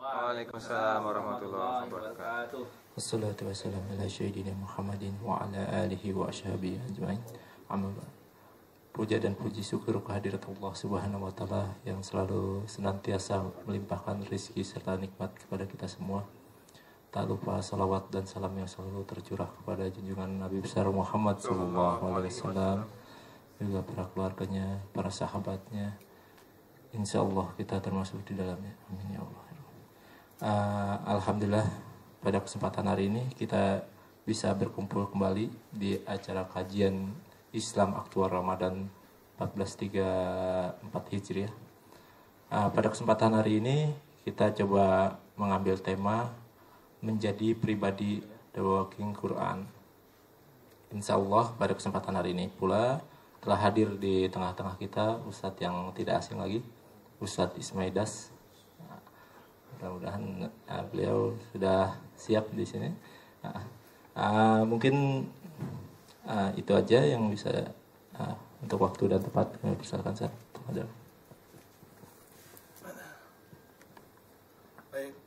Waalaikumsalam warahmatullahi wabarakatuh. Wassalatu wassalamu ala sayyidina Muhammadin wa ala alihi wa ashabihi ajmain. Amma ba'd. Puja dan puji syukur kehadirat Allah Subhanahu wa taala yang selalu senantiasa melimpahkan rezeki serta nikmat kepada kita semua. Tak lupa salawat dan salam yang selalu tercurah kepada junjungan Nabi besar Muhammad sallallahu alaihi wasallam, juga para keluarganya, para sahabatnya. Insya Allah kita termasuk di dalamnya. Amin ya Allah. Alhamdulillah pada kesempatan hari ini kita bisa berkumpul kembali di acara kajian Islam Aktual Ramadan 1434 Hijriah. Pada kesempatan hari ini kita coba mengambil tema menjadi pribadi The Walking Quran. Insya Allah pada kesempatan hari ini pula telah hadir di tengah-tengah kita Ustadz yang tidak asing lagi, Ustadz Ismaidas. Mudah-mudahan beliau sudah siap di sini. Mungkin itu aja yang bisa untuk waktu dan tempat kami persilakan saya. Baik.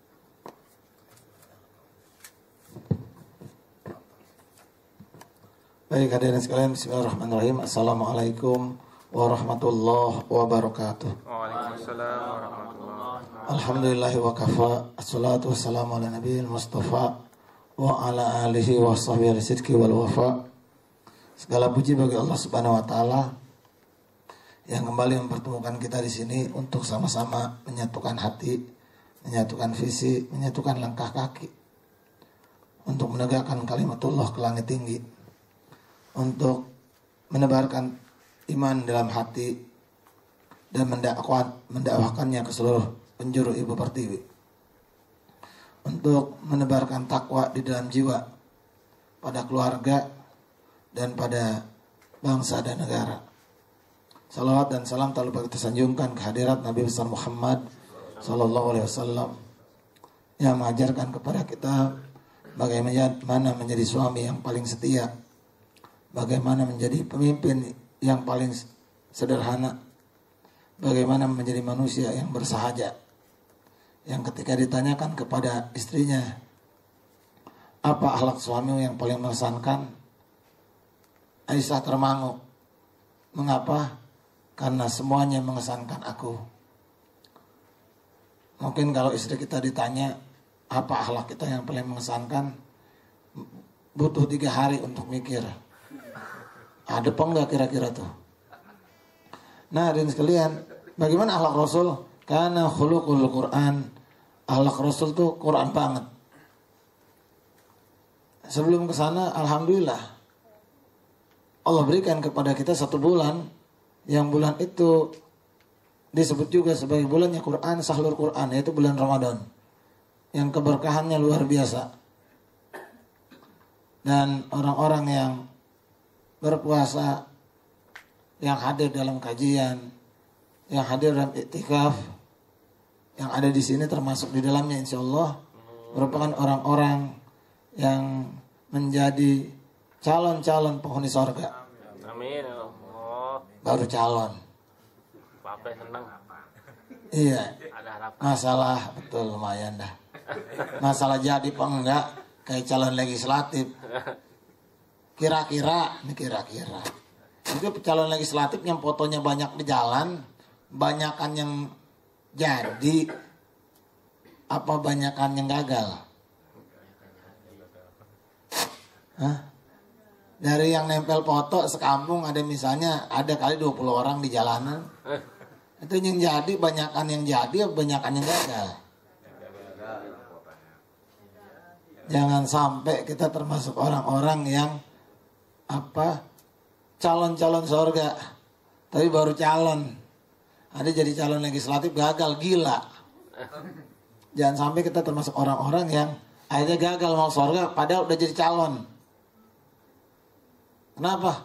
Baik hadirin sekalian, bismillahirrahmanirrahim. Assalamualaikum warahmatullahi wabarakatuh. Waalaikumsalam warahmatullahi wabarakatuh. Alhamdulillahi wa kafa. Assalatu wassalamu ala nabiyil mustafa wa ala alihi wa sahbihi sidqi wal wafa. Segala puji bagi Allah Subhanahu wa taala yang kembali mempertemukan kita di sini untuk sama-sama menyatukan hati, menyatukan visi, menyatukan langkah kaki untuk menegakkan kalimatullah ke langit tinggi, untuk menebarkan iman dalam hati dan mendakwakannya ke seluruh penjuru ibu pertiwi, untuk menebarkan takwa di dalam jiwa pada keluarga dan pada bangsa dan negara. Salawat dan salam tak lupa kita sanjungkan kehadirat Nabi besar Muhammad sallallahu alaihi wasallam yang mengajarkan kepada kita bagaimana menjadi suami yang paling setia, bagaimana menjadi pemimpin yang paling sederhana, bagaimana menjadi manusia yang bersahaja, yang ketika ditanyakan kepada istrinya apa akhlak suamimu yang paling mengesankan, Aisyah termangu. Mengapa? Karena semuanya mengesankan aku. Mungkin kalau istri kita ditanya apa akhlak kita yang paling mengesankan, butuh 3 hari untuk mikir. Ada apa enggak kira-kira tuh? Nah, hadirin sekalian, bagaimana akhlak Rasul? Karena khuluqul Quran, akhlak Rasul tuh Quran banget. Sebelum ke sana, alhamdulillah, Allah berikan kepada kita 1 bulan, yang bulan itu disebut juga sebagai bulannya Quran, Sahlul Quran, yaitu bulan Ramadan, yang keberkahannya luar biasa. Dan orang-orang yang berpuasa, yang hadir dalam kajian, yang hadir dalam iktikaf, yang ada di sini termasuk di dalamnya, insya Allah merupakan orang-orang yang menjadi calon-calon penghuni sorga. Amin ya Allah. Baru calon. Bapak senang. Iya. Ada harapan. Masalah betul lumayan dah. Masalah jadi apa enggak kayak calon legislatif. Kira-kira itu calon legislatif yang fotonya banyak di jalan, banyakan yang jadi apa banyakan yang gagal? Hah? Dari yang nempel foto sekampung ada misalnya ada kali 20 orang di jalanan. Itu yang jadi banyakan yang jadi, banyakan yang gagal. Jangan sampai kita termasuk orang-orang yang calon-calon surga tapi baru calon. Ada jadi calon legislatif gagal, gila. Jangan sampai kita termasuk orang-orang yang akhirnya gagal mau surga padahal udah jadi calon. Kenapa?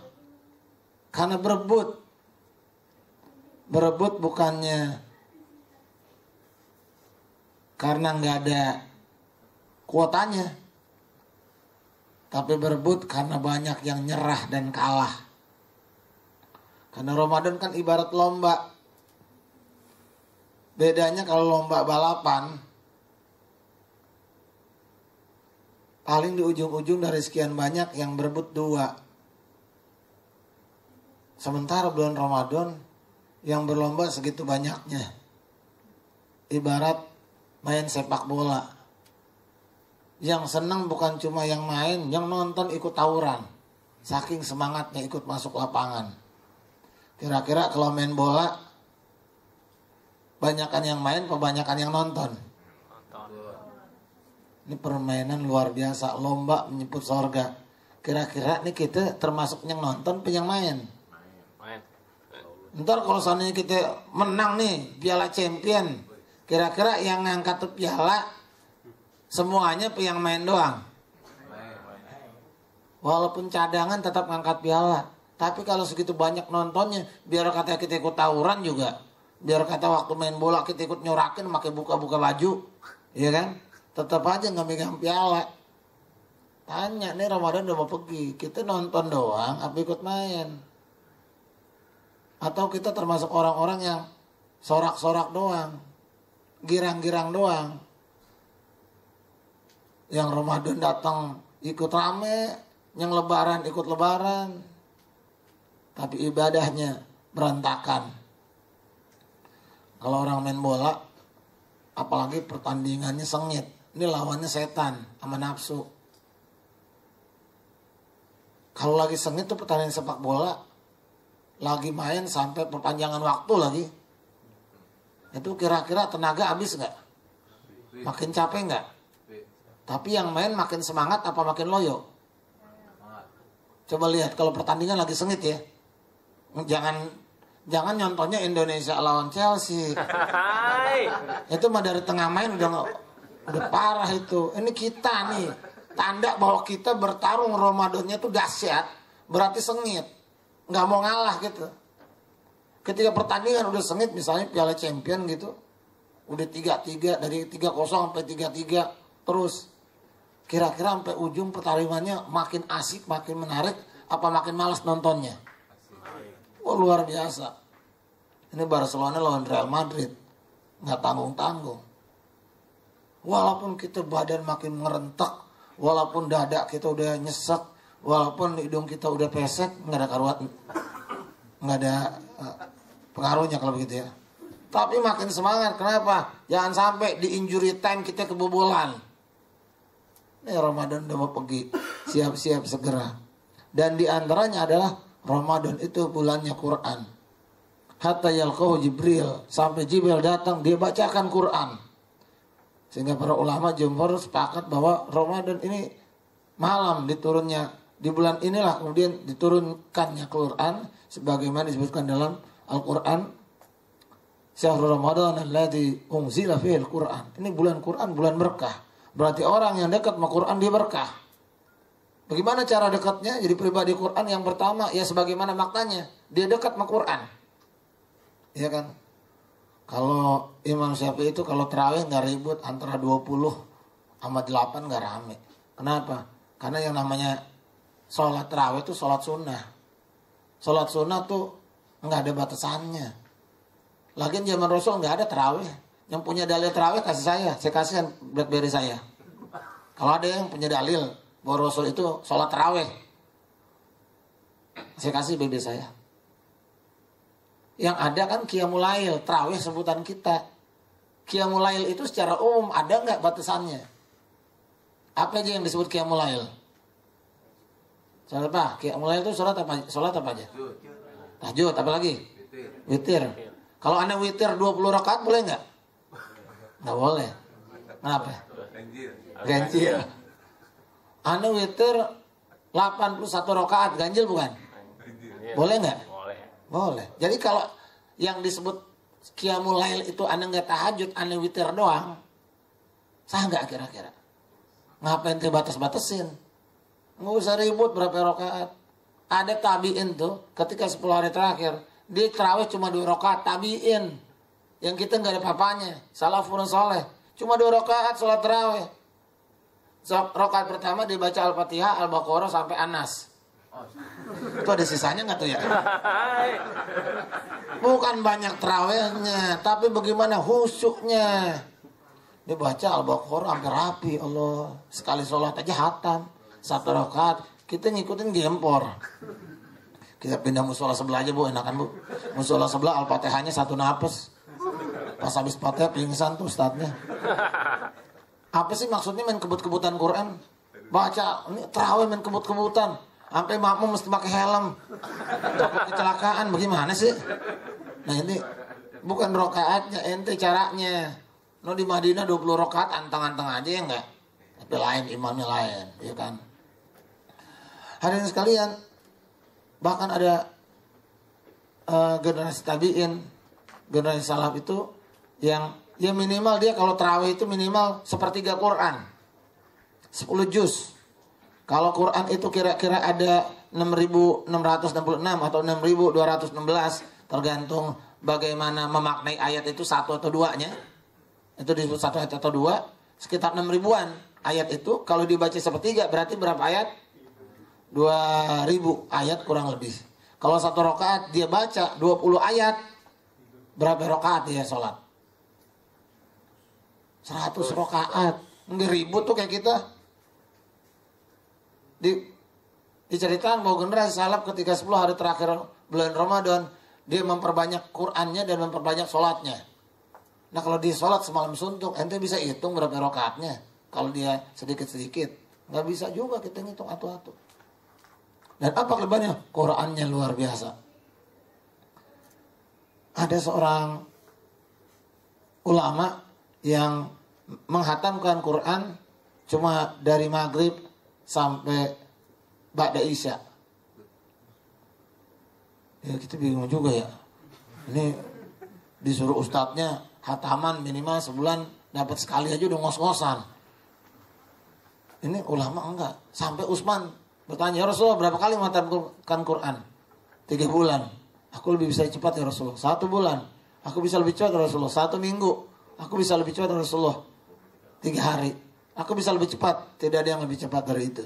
Karena berebut bukannya karena nggak ada kuotanya, tapi berebut karena banyak yang nyerah dan kalah. Karena Ramadan kan ibarat lomba. Bedanya kalau lomba balapan paling di ujung-ujung dari sekian banyak yang berebut 2. Sementara bulan Ramadan yang berlomba segitu banyaknya. Ibarat main sepak bola. Yang senang bukan cuma yang main, yang nonton ikut tawuran. Saking semangatnya ikut masuk lapangan. Kira-kira kalau main bola, banyakan yang main, kebanyakan yang nonton. Ini permainan luar biasa, lomba menyebut sorga. Kira-kira nih kita termasuk yang nonton, yang main. Ntar kalau seandainya kita menang nih piala champion, kira-kira yang ngangkat tuh piala semuanya yang main doang. Walaupun cadangan tetap ngangkat piala. Tapi kalau segitu banyak nontonnya, biar kata kita ikut tawuran juga, biar kata waktu main bola kita ikut nyorakin pakai buka-buka baju, ya kan? Tetap aja nggak megang piala. Tanya nih Ramadan udah mau pergi, kita nonton doang, apa ikut main? Atau kita termasuk orang-orang yang sorak-sorak doang, girang-girang doang. Yang Ramadan datang ikut rame, yang Lebaran ikut Lebaran, tapi ibadahnya berantakan. Kalau orang main bola, apalagi pertandingannya sengit, ini lawannya setan sama nafsu. Kalau lagi sengit tuh pertandingan sepak bola, lagi main sampai perpanjangan waktu lagi, itu kira-kira tenaga habis nggak? Makin capek nggak? Tapi yang main makin semangat apa makin loyo? Coba lihat kalau pertandingan lagi sengit ya. Jangan nyontohnya Indonesia lawan Chelsea. Itu mah dari tengah main udah parah itu. Ini kita nih, tanda bahwa kita bertarung Ramadannya tuh dahsyat, berarti sengit. Nggak mau ngalah gitu. Ketika pertandingan udah sengit, misalnya Piala Champion gitu, udah 3-3, dari 3-0 sampai 3-3 terus. Kira-kira sampai ujung pertandingannya makin asik, makin menarik, apa makin malas nontonnya? Oh luar biasa. Ini Barcelona lawan Real Madrid, nggak tanggung-tanggung. Walaupun kita badan makin ngerentek, walaupun dada kita udah nyesek, walaupun hidung kita udah pesek, nggak ada pengaruhnya kalau begitu ya. Tapi makin semangat. Kenapa? Jangan sampai di injury time kita kebobolan. Ini Ramadan udah mau pergi, siap-siap segera. Dan di antaranya adalah Ramadan itu bulannya Quran. Hatta yalqahu Jibril, sampai Jibril datang dia bacakan Quran. Sehingga para ulama jumhur sepakat bahwa Ramadan ini malam diturunnya, di bulan inilah kemudian diturunkannya Quran sebagaimana disebutkan dalam Al-Quran, Syahrul Ramadan alladzi unzila fihil Quran. Ini bulan Quran, bulan berkah. Berarti orang yang dekat sama Quran dia berkah. Bagaimana cara dekatnya? Jadi pribadi Quran yang pertama ya sebagaimana maknanya, dia dekat sama Quran. Iya kan? Kalau Imam Syafi'i itu kalau tarawih nggak ribut, antara 20 sama 8 nggak rame. Kenapa? Karena yang namanya sholat tarawih itu sholat sunnah. Sholat sunnah tuh nggak ada batasannya. Lagian zaman Rasul nggak ada tarawih. Yang punya dalil tarawih kasih saya kasihkan BlackBerry saya. Kalau ada yang punya dalil bahwa Rasul itu sholat tarawih, saya kasih BlackBerry saya. Yang ada kan Qiyamul Lail, tarawih sebutan kita. Qiyamul Lail itu secara umum ada nggak batasannya? Apa aja yang disebut Qiyamul Lail? Sholat apa? Qiyamul Lail itu sholat apa aja? Tahajud, apa lagi? Witir. Kalau Anda witir 20 rakaat boleh nggak? Nggak boleh. Kenapa? Ganjil. Anda witir 81 rakaat, ganjil bukan? Boleh nggak? Boleh. Jadi kalau yang disebut Qiyamul Lail itu Anda nggak tahajud, Anda witir doang, sah nggak kira-kira? Ngapain dibatas-batasin? Nggak usah ribut berapa rakaat. Ada tabiin tuh, ketika 10 hari terakhir, dia tarawih cuma 2 rakaat, tabiin. Yang kita nggak ada papanya, salafun soleh. Cuma 2 rakaat sholat tarawih. Rakaat pertama dibaca Al-Fatihah, Al-Baqarah sampai Anas. Itu ada sisanya nggak tuh ya? Bukan banyak terawihnya, tapi bagaimana khusyuknya. Dia baca Al-Baqarah hampir rapi, Allah. Sekali sholat aja hatam. 1 rakaat. Kita ngikutin gempor. Kita pindah musola sebelah aja, Bu. Enakan, Bu. Musola sebelah Al-Fatihahnya 1 napas. Pas habis Fatihah pingsan tuh ustadznya. Apa sih maksudnya main kebut-kebutan Quran? Baca, ini terawih main kebut-kebutan. Sampai makmum mesti pakai helm. Takut kecelakaan, bagaimana sih? Nah ini bukan rokaatnya, ente caranya. No di Madinah 20 rokaat anteng-anteng aja ya enggak? Tapi lain, imamnya lain, ya kan? Hadirin sekalian, bahkan ada generasi tabi'in, generasi salaf itu yang ya minimal dia kalau terawih itu minimal 1/3 Quran, 10 juz. Kalau Quran itu kira-kira ada 6.666 atau 6.216, tergantung bagaimana memaknai ayat itu 1 atau 2-nya. Itu disebut 1 ayat atau 2, sekitar 6.000-an ayat itu. Kalau dibaca 1/3 berarti berapa ayat? 2.000 ayat kurang lebih. Kalau 1 rakaat dia baca 20 ayat, berapa rakaat dia sholat? 100 rakaat. Nggak ribut tuh kayak kita. Diceritakan bahwa generasi salaf ketika 10 hari terakhir bulan Ramadan, dia memperbanyak Qur'annya dan memperbanyak sholatnya. Nah kalau dia sholat semalam suntuk, ente bisa hitung berapa rakaatnya. Kalau dia sedikit-sedikit, nggak bisa juga kita ngitung atu-atu. Dan apa kelebihannya? Qur'annya luar biasa. Ada seorang ulama yang menghatamkan Quran cuma dari maghrib sampai ba'da isya. Ya kita bingung juga ya. Ini disuruh ustadznya hataman minimal sebulan dapat sekali aja udah ngos-ngosan. Ini ulama enggak. Sampai Utsman bertanya, ya Rasulullah berapa kali menghatamkan Quran? 3 bulan. Aku lebih bisa cepat ya Rasulullah. 1 bulan. Aku bisa lebih cepat ya Rasulullah. 1 minggu. Aku bisa lebih cepat ya Rasulullah. 3 hari. Aku bisa lebih cepat. Tidak ada yang lebih cepat dari itu.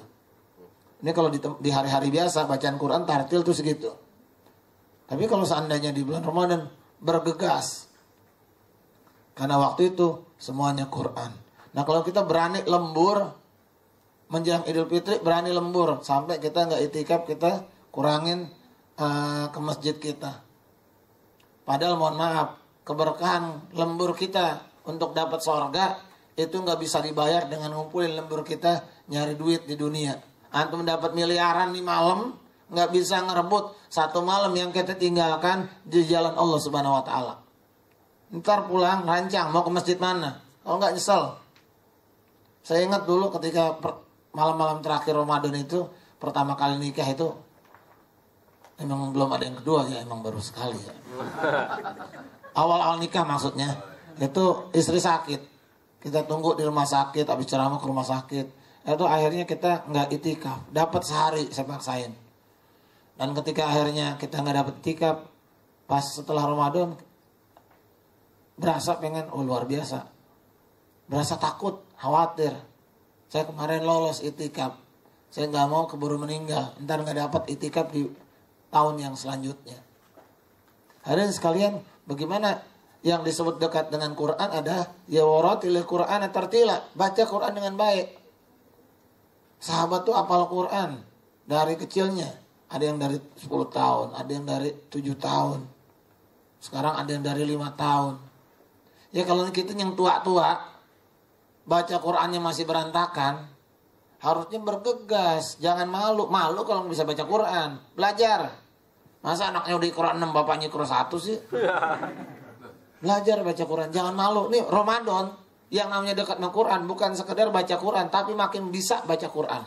Ini kalau di hari-hari biasa bacaan Quran tartil tuh segitu. Tapi kalau seandainya di bulan Ramadan bergegas. Karena waktu itu semuanya Quran. Nah kalau kita berani lembur menjelang Idul Fitri, berani lembur sampai kita nggak itikaf, kita kurangin ke masjid kita. Padahal mohon maaf, keberkahan lembur kita untuk dapat surga itu nggak bisa dibayar dengan ngumpulin lembur kita nyari duit di dunia. Antum dapat miliaran di malam, nggak bisa ngerebut 1 malam yang kita tinggalkan di jalan Allah Subhanahu Wa Taala. Ntar pulang rancang mau ke masjid mana? Kalau nggak nyesel. Saya ingat dulu ketika malam-malam terakhir Ramadan itu pertama kali nikah itu, emang belum ada yang kedua ya, emang baru sekali ya. Awal-awal nikah maksudnya, itu istri sakit. Kita tunggu di rumah sakit, habis ceramah ke rumah sakit. Itu akhirnya kita nggak itikaf, dapat sehari saya paksain. Dan ketika akhirnya kita nggak dapat itikaf, pas setelah Ramadan, berasa pengen, oh luar biasa. Berasa takut, khawatir. Saya kemarin lolos itikaf, saya nggak mau keburu meninggal, ntar nggak dapat itikaf di tahun yang selanjutnya. Hadirin sekalian, bagaimana yang disebut dekat dengan Quran ada ya waratil Quran tartila, baca Quran dengan baik. Sahabat tuh hafal Quran dari kecilnya, ada yang dari 10 tahun, ada yang dari 7 tahun. Sekarang ada yang dari 5 tahun. Ya kalau kita yang tua-tua baca Qurannya masih berantakan, harusnya bergegas, jangan malu. Malu kalau bisa baca Quran, belajar. Masa anaknya udah Quran 6, bapaknya Quran 1 sih? Belajar baca Quran, jangan malu. Nih Ramadan, yang namanya dekat dengan Quran bukan sekedar baca Quran, tapi makin bisa baca Quran.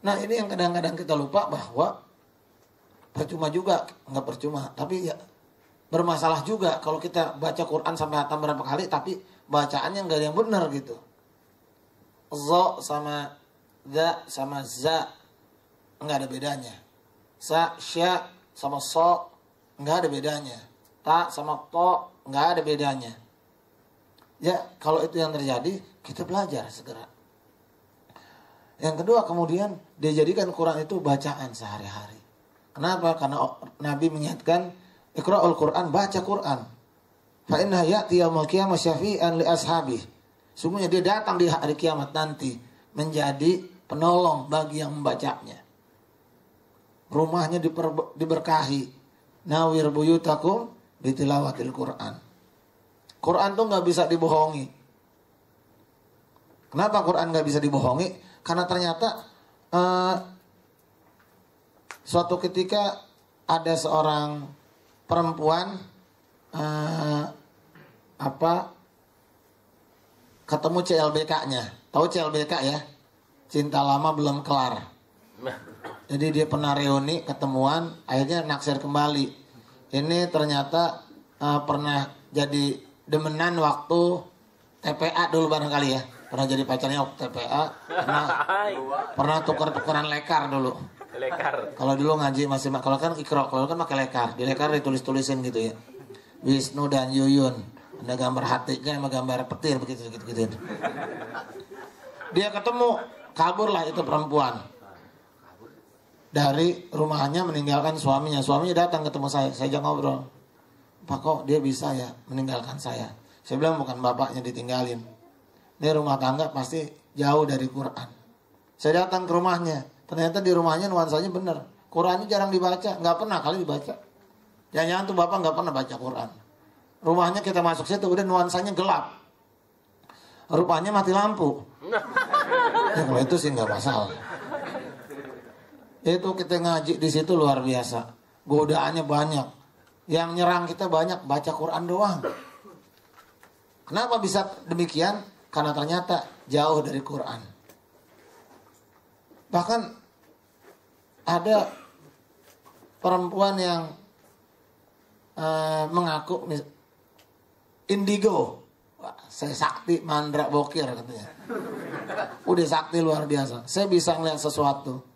Nah ini yang kadang-kadang kita lupa bahwa percuma juga, nggak percuma, tapi ya bermasalah juga kalau kita baca Quran sampai hatam berapa kali, tapi bacaannya nggak ada yang benar gitu. Zo sama za sama za nggak ada bedanya. Sa, sya sama so nggak ada bedanya. Ta sama to nggak ada bedanya. Ya kalau itu yang terjadi, kita belajar segera. Yang kedua kemudian dia jadikan Quran itu bacaan sehari-hari. Kenapa? Karena Nabi mengingatkan Iqra'ul Quran, baca Quran. Fa inna ya'ti yaumil qiyamah syafi'an li ashabi. Sungguhnya dia datang di hari kiamat nanti menjadi penolong bagi yang membacanya. Rumahnya diberkahi. Nawir buyutakum bitilawatil Quran. Quran tuh nggak bisa dibohongi. Kenapa Quran nggak bisa dibohongi? Karena ternyata suatu ketika ada seorang perempuan ketemu CLBK-nya. Tahu CLBK ya? Cinta lama belum kelar. Jadi dia pernah reuni, ketemuan, akhirnya naksir kembali. Ini ternyata pernah jadi demenan waktu TPA dulu barangkali ya. Pernah jadi pacarnya waktu TPA. Pernah tuker-tukeran lekar dulu. Lekar. Kalau dulu ngaji masih, kalau kan ikro, kalau kan pakai lekar. Di lekar ditulis-tulisin gitu ya. Wisnu dan Yuyun. Ada gambar hatinya sama gambar petir begitu. Dia ketemu, kaburlah itu perempuan. Dari rumahnya meninggalkan suaminya. Suaminya datang ketemu saya ajak ngobrol. Pak, kok dia bisa ya meninggalkan saya? Saya bilang bukan bapaknya ditinggalin. Ini rumah tangga pasti jauh dari Quran. Saya datang ke rumahnya. Ternyata di rumahnya nuansanya benar. Qurannya jarang dibaca. Nggak pernah kali dibaca. Jangan-jangan tuh bapak nggak pernah baca Quran. Rumahnya kita masuk situ udah nuansanya gelap. Rupanya mati lampu. Ya kalau itu sih nggak masalah. Itu kita ngaji di situ luar biasa. Godaannya banyak. Yang nyerang kita banyak, baca Quran doang. Kenapa bisa demikian? Karena ternyata jauh dari Quran. Bahkan ada perempuan yang mengaku indigo. Wah, saya sakti mandra bokir katanya. Udah sakti luar biasa. Saya bisa ngeliat sesuatu.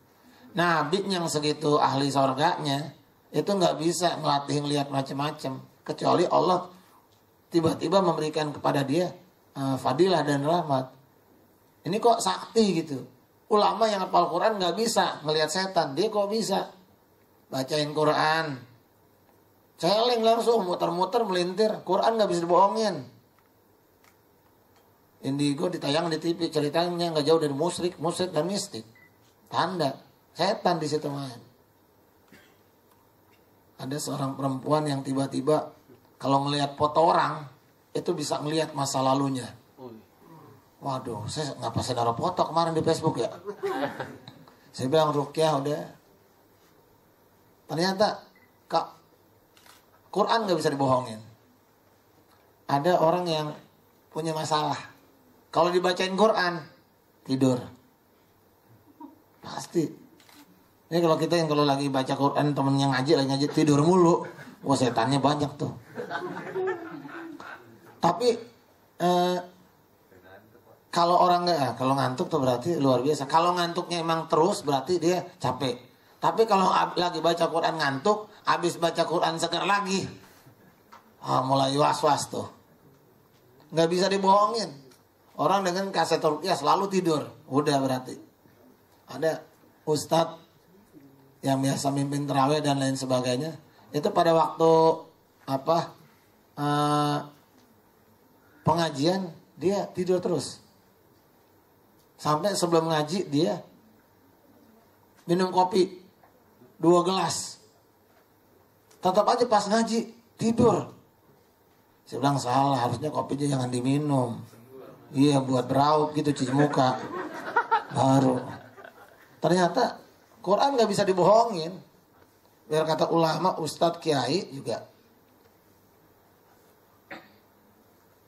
Nabi yang segitu ahli sorganya itu nggak bisa ngelatih ngeliat macam-macam, kecuali Allah tiba-tiba memberikan kepada dia fadilah dan rahmat. Ini kok sakti gitu. Ulama yang hafal Quran nggak bisa ngelihat setan, dia kok bisa bacain Quran. Celeng langsung muter-muter melintir. Quran nggak bisa dibohongin. Indigo ditayang di TV, ceritanya nggak jauh dari musyrik dan mistik. Tanda setan di situ main. Ada seorang perempuan yang tiba-tiba kalau ngelihat foto orang itu bisa ngelihat masa lalunya. Waduh, saya ngapa saya naruh foto kemarin di Facebook ya? Saya bilang Rukyah udah. Ternyata Quran nggak bisa dibohongin. Ada orang yang punya masalah. Kalau dibacain Quran tidur. Pasti. Ini kalau kita yang kalau lagi baca Quran temen yang lagi ngaji tidur mulu. Wah setannya banyak tuh. Tapi kalau orang nggak, kalau ngantuk tuh berarti luar biasa. Kalau ngantuknya emang terus berarti dia capek. Tapi kalau lagi baca Quran ngantuk, habis baca Quran seger lagi, mulai was-was tuh. Nggak bisa dibohongin. Orang dengan kaset rukyah selalu tidur. Udah berarti. Ada ustadz yang biasa mimpin terawih dan lain sebagainya. Itu pada waktu pengajian dia tidur terus. Sampai sebelum ngaji dia minum kopi 2 gelas. Tetap aja pas ngaji tidur. Saya bilang salah, harusnya kopinya jangan diminum. Iya buat beraup gitu cuci muka. Baru. Ternyata Quran gak bisa dibohongin. Biar kata ulama, ustadz, kiai juga.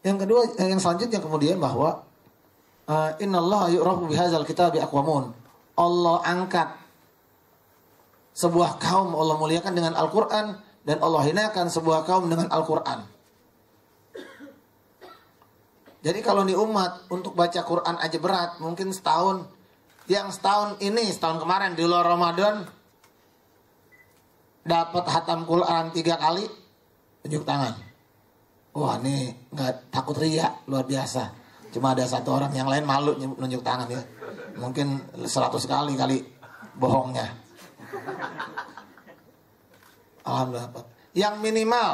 Yang kedua, yang selanjutnya kemudian bahwa innallaha yu'rafu bihadzal kitabi aqwamun. Allah angkat sebuah kaum, Allah muliakan dengan Al-Quran, dan Allah hinakan sebuah kaum dengan Al-Quran. Jadi kalau di umat untuk baca Quran aja berat, mungkin setahun. Yang setahun kemarin di luar Ramadan dapat hatam Quran 3 kali, tunjuk tangan. Wah ini nggak takut riya, luar biasa. Cuma ada satu orang, yang lain malu nunjuk tangan ya. Mungkin 100 kali bohongnya. Alhamdulillah. Yang minimal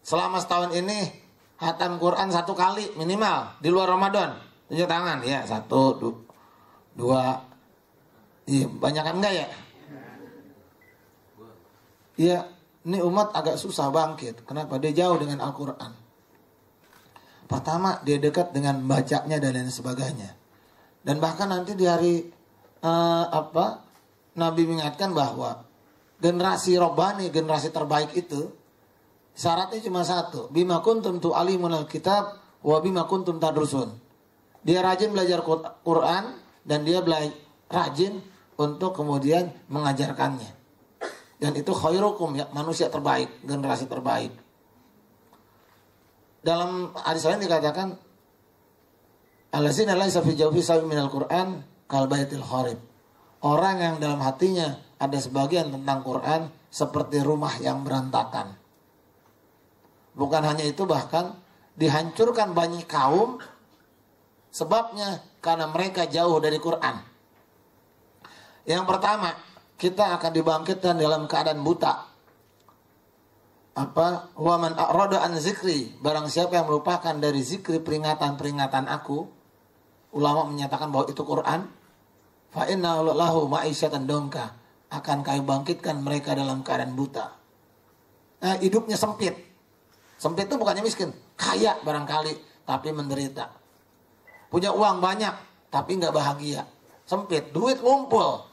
selama setahun ini Hatam Quran 1 kali minimal di luar Ramadan. Tunjuk tangan ya, 1, 2. Iya, banyak kan enggak ya? Iya, ini umat agak susah bangkit. Kenapa? Dia jauh dengan Al-Quran. Pertama, dia dekat dengan bacanya dan lain sebagainya. Dan bahkan nanti di hari Nabi mengingatkan bahwa generasi Robbani, generasi terbaik itu syaratnya cuma satu. Bima kuntum tu'alimunal kitab wa bima kuntum tadrusun. Dia rajin belajar Quran dan dia rajin untuk kemudian mengajarkannya. Dan itu khairukum, ya, manusia terbaik, generasi terbaik. Dalam hadis lain dikatakan allazina laisa fi jawfi sa'im minal Qur'an kal baitil kharib. Orang yang dalam hatinya ada sebagian tentang Quran seperti rumah yang berantakan. Bukan hanya itu, bahkan dihancurkan banyak kaum sebabnya karena mereka jauh dari Quran. Yang pertama, kita akan dibangkitkan dalam keadaan buta. Wa man a'rada an zikri, barang siapa yang melupakan dari zikri, peringatan-peringatan aku, ulama menyatakan bahwa itu Quran, fa inna lahu ma'isyatan dongka, akan kami bangkitkan mereka dalam keadaan buta. Nah, hidupnya sempit. Sempit itu bukannya miskin, kaya barangkali tapi menderita. Punya uang banyak tapi nggak bahagia. Sempit, duit ngumpul.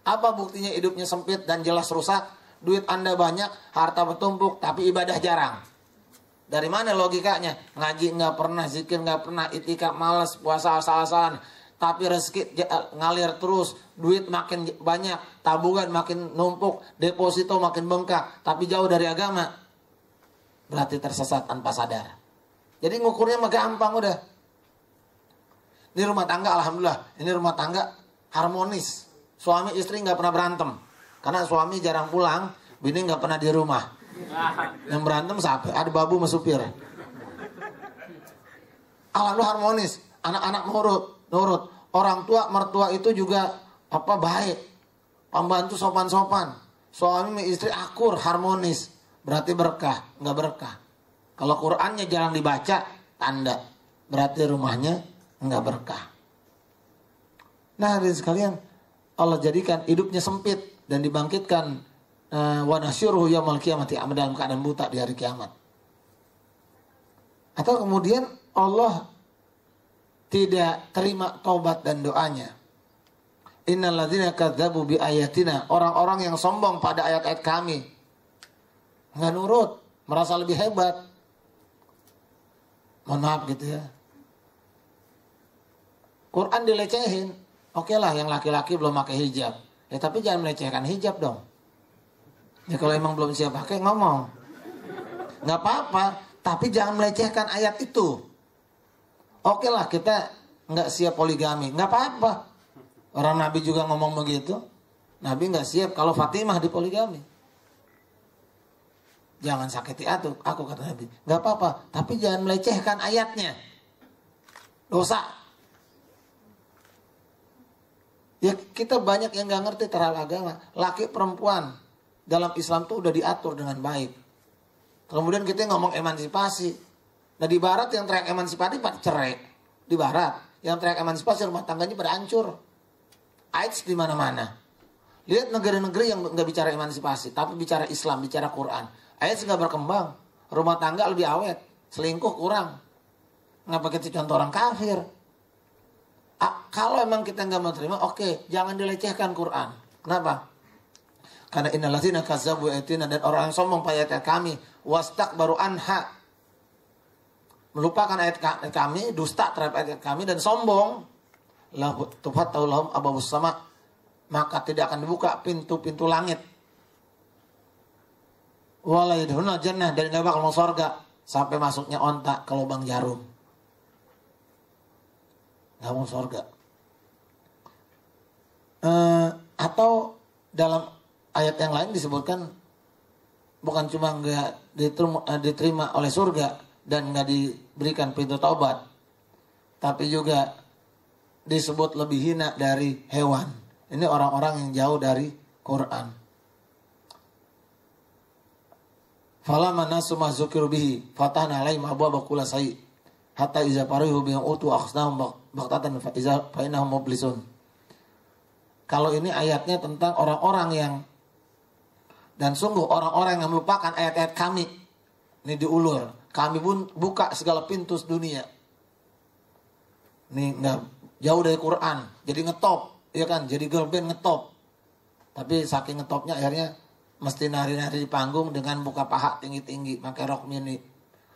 Apa buktinya hidupnya sempit dan jelas rusak? Duit Anda banyak, harta bertumpuk, tapi ibadah jarang. Dari mana logikanya? Ngaji nggak pernah, zikir nggak pernah, itikaf malas, puasa asal-asalan. Tapi rezeki ngalir terus, duit makin banyak, tabungan makin numpuk, deposito makin bengkak, tapi jauh dari agama. Berarti tersesat tanpa sadar. Jadi ngukurnya mah gampang udah. Ini rumah tangga, alhamdulillah, ini rumah tangga harmonis. Suami istri nggak pernah berantem. Karena suami jarang pulang, bini nggak pernah di rumah. Yang berantem siapa? Ada babu sama supir. Alhamdulillah harmonis, anak-anak nurut. Orang tua, mertua itu juga baik. Pembantu sopan-sopan. Suami istri akur, harmonis. Berarti berkah, nggak berkah. Kalau Qur'annya jarang dibaca, tanda. Berarti rumahnya nggak berkah. Nah, hadirin sekalian, Allah jadikan hidupnya sempit dan dibangkitkan wa nasyuruhu yaumil qiyamati dalam keadaan buta di hari kiamat. Atau kemudian Allah tidak terima taubat dan doanya. Innal ladzina kadzdzabu bi ayatina, orang-orang yang sombong pada ayat-ayat kami, nggak nurut, merasa lebih hebat. Mohon maaf gitu ya. Quran dilecehin. Oke lah, yang laki-laki belum pakai hijab. Ya tapi jangan melecehkan hijab dong. Ya kalau emang belum siap pakai, ngomong. Nggak apa-apa, tapi jangan melecehkan ayat itu. Oke lah, kita nggak siap poligami. Nggak apa-apa. Orang Nabi juga ngomong begitu. Nabi nggak siap kalau Fatimah di poligami. Jangan sakiti aku kata Nabi. Nggak apa-apa, tapi jangan melecehkan ayatnya. Dosa. Ya kita banyak yang nggak ngerti terhadap agama. Laki perempuan dalam Islam tuh udah diatur dengan baik. Kemudian kita ngomong emansipasi. Nah di Barat yang teriak emansipasi pada cerai. Di Barat yang teriak emansipasi rumah tangganya pada hancur. AIDS di mana-mana. Lihat negeri-negeri yang nggak bicara emansipasi, tapi bicara Islam, bicara Quran. AIDS nggak berkembang. Rumah tangga lebih awet. Selingkuh kurang. Ngapa kita contoh orang kafir? Kalau emang kita nggak mau terima, oke, jangan dilecehkan Quran. Kenapa? Karena innal ladzina kazzabu ayatina, dan orang yang sombong pada ayat kami, wastakbaru anha, melupakan ayat kami, dusta terhadap ayat kami dan sombong, la tufattahu lahum abwabus sama, maka tidak akan dibuka pintu-pintu langit. Wala yadkhuluna jannah, dan enggak bakal masuk surga sampai masuknya onta ke lubang jarum. Nggak mau surga. Atau dalam ayat yang lain disebutkan bukan cuma nggak diterima oleh surga dan nggak diberikan pintu taubat, tapi juga disebut lebih hina dari hewan. Ini orang-orang yang jauh dari Quran. Falamma nasu ma dzukiru bihi fatahna alaihim abwaaba kulli syai' hatta iza farihu bima utu akhadnahum baghtatan fa innahum mublisun. Kalau ini ayatnya tentang orang-orang yang, dan sungguh orang-orang yang melupakan ayat-ayat kami. Ini diulur. Kami pun buka segala pintu dunia. Ini enggak jauh dari Quran. Jadi ngetop, ya kan? Jadi girl band ngetop. Tapi saking ngetopnya akhirnya mesti nari-nari di panggung dengan buka paha tinggi-tinggi, pakai rok mini.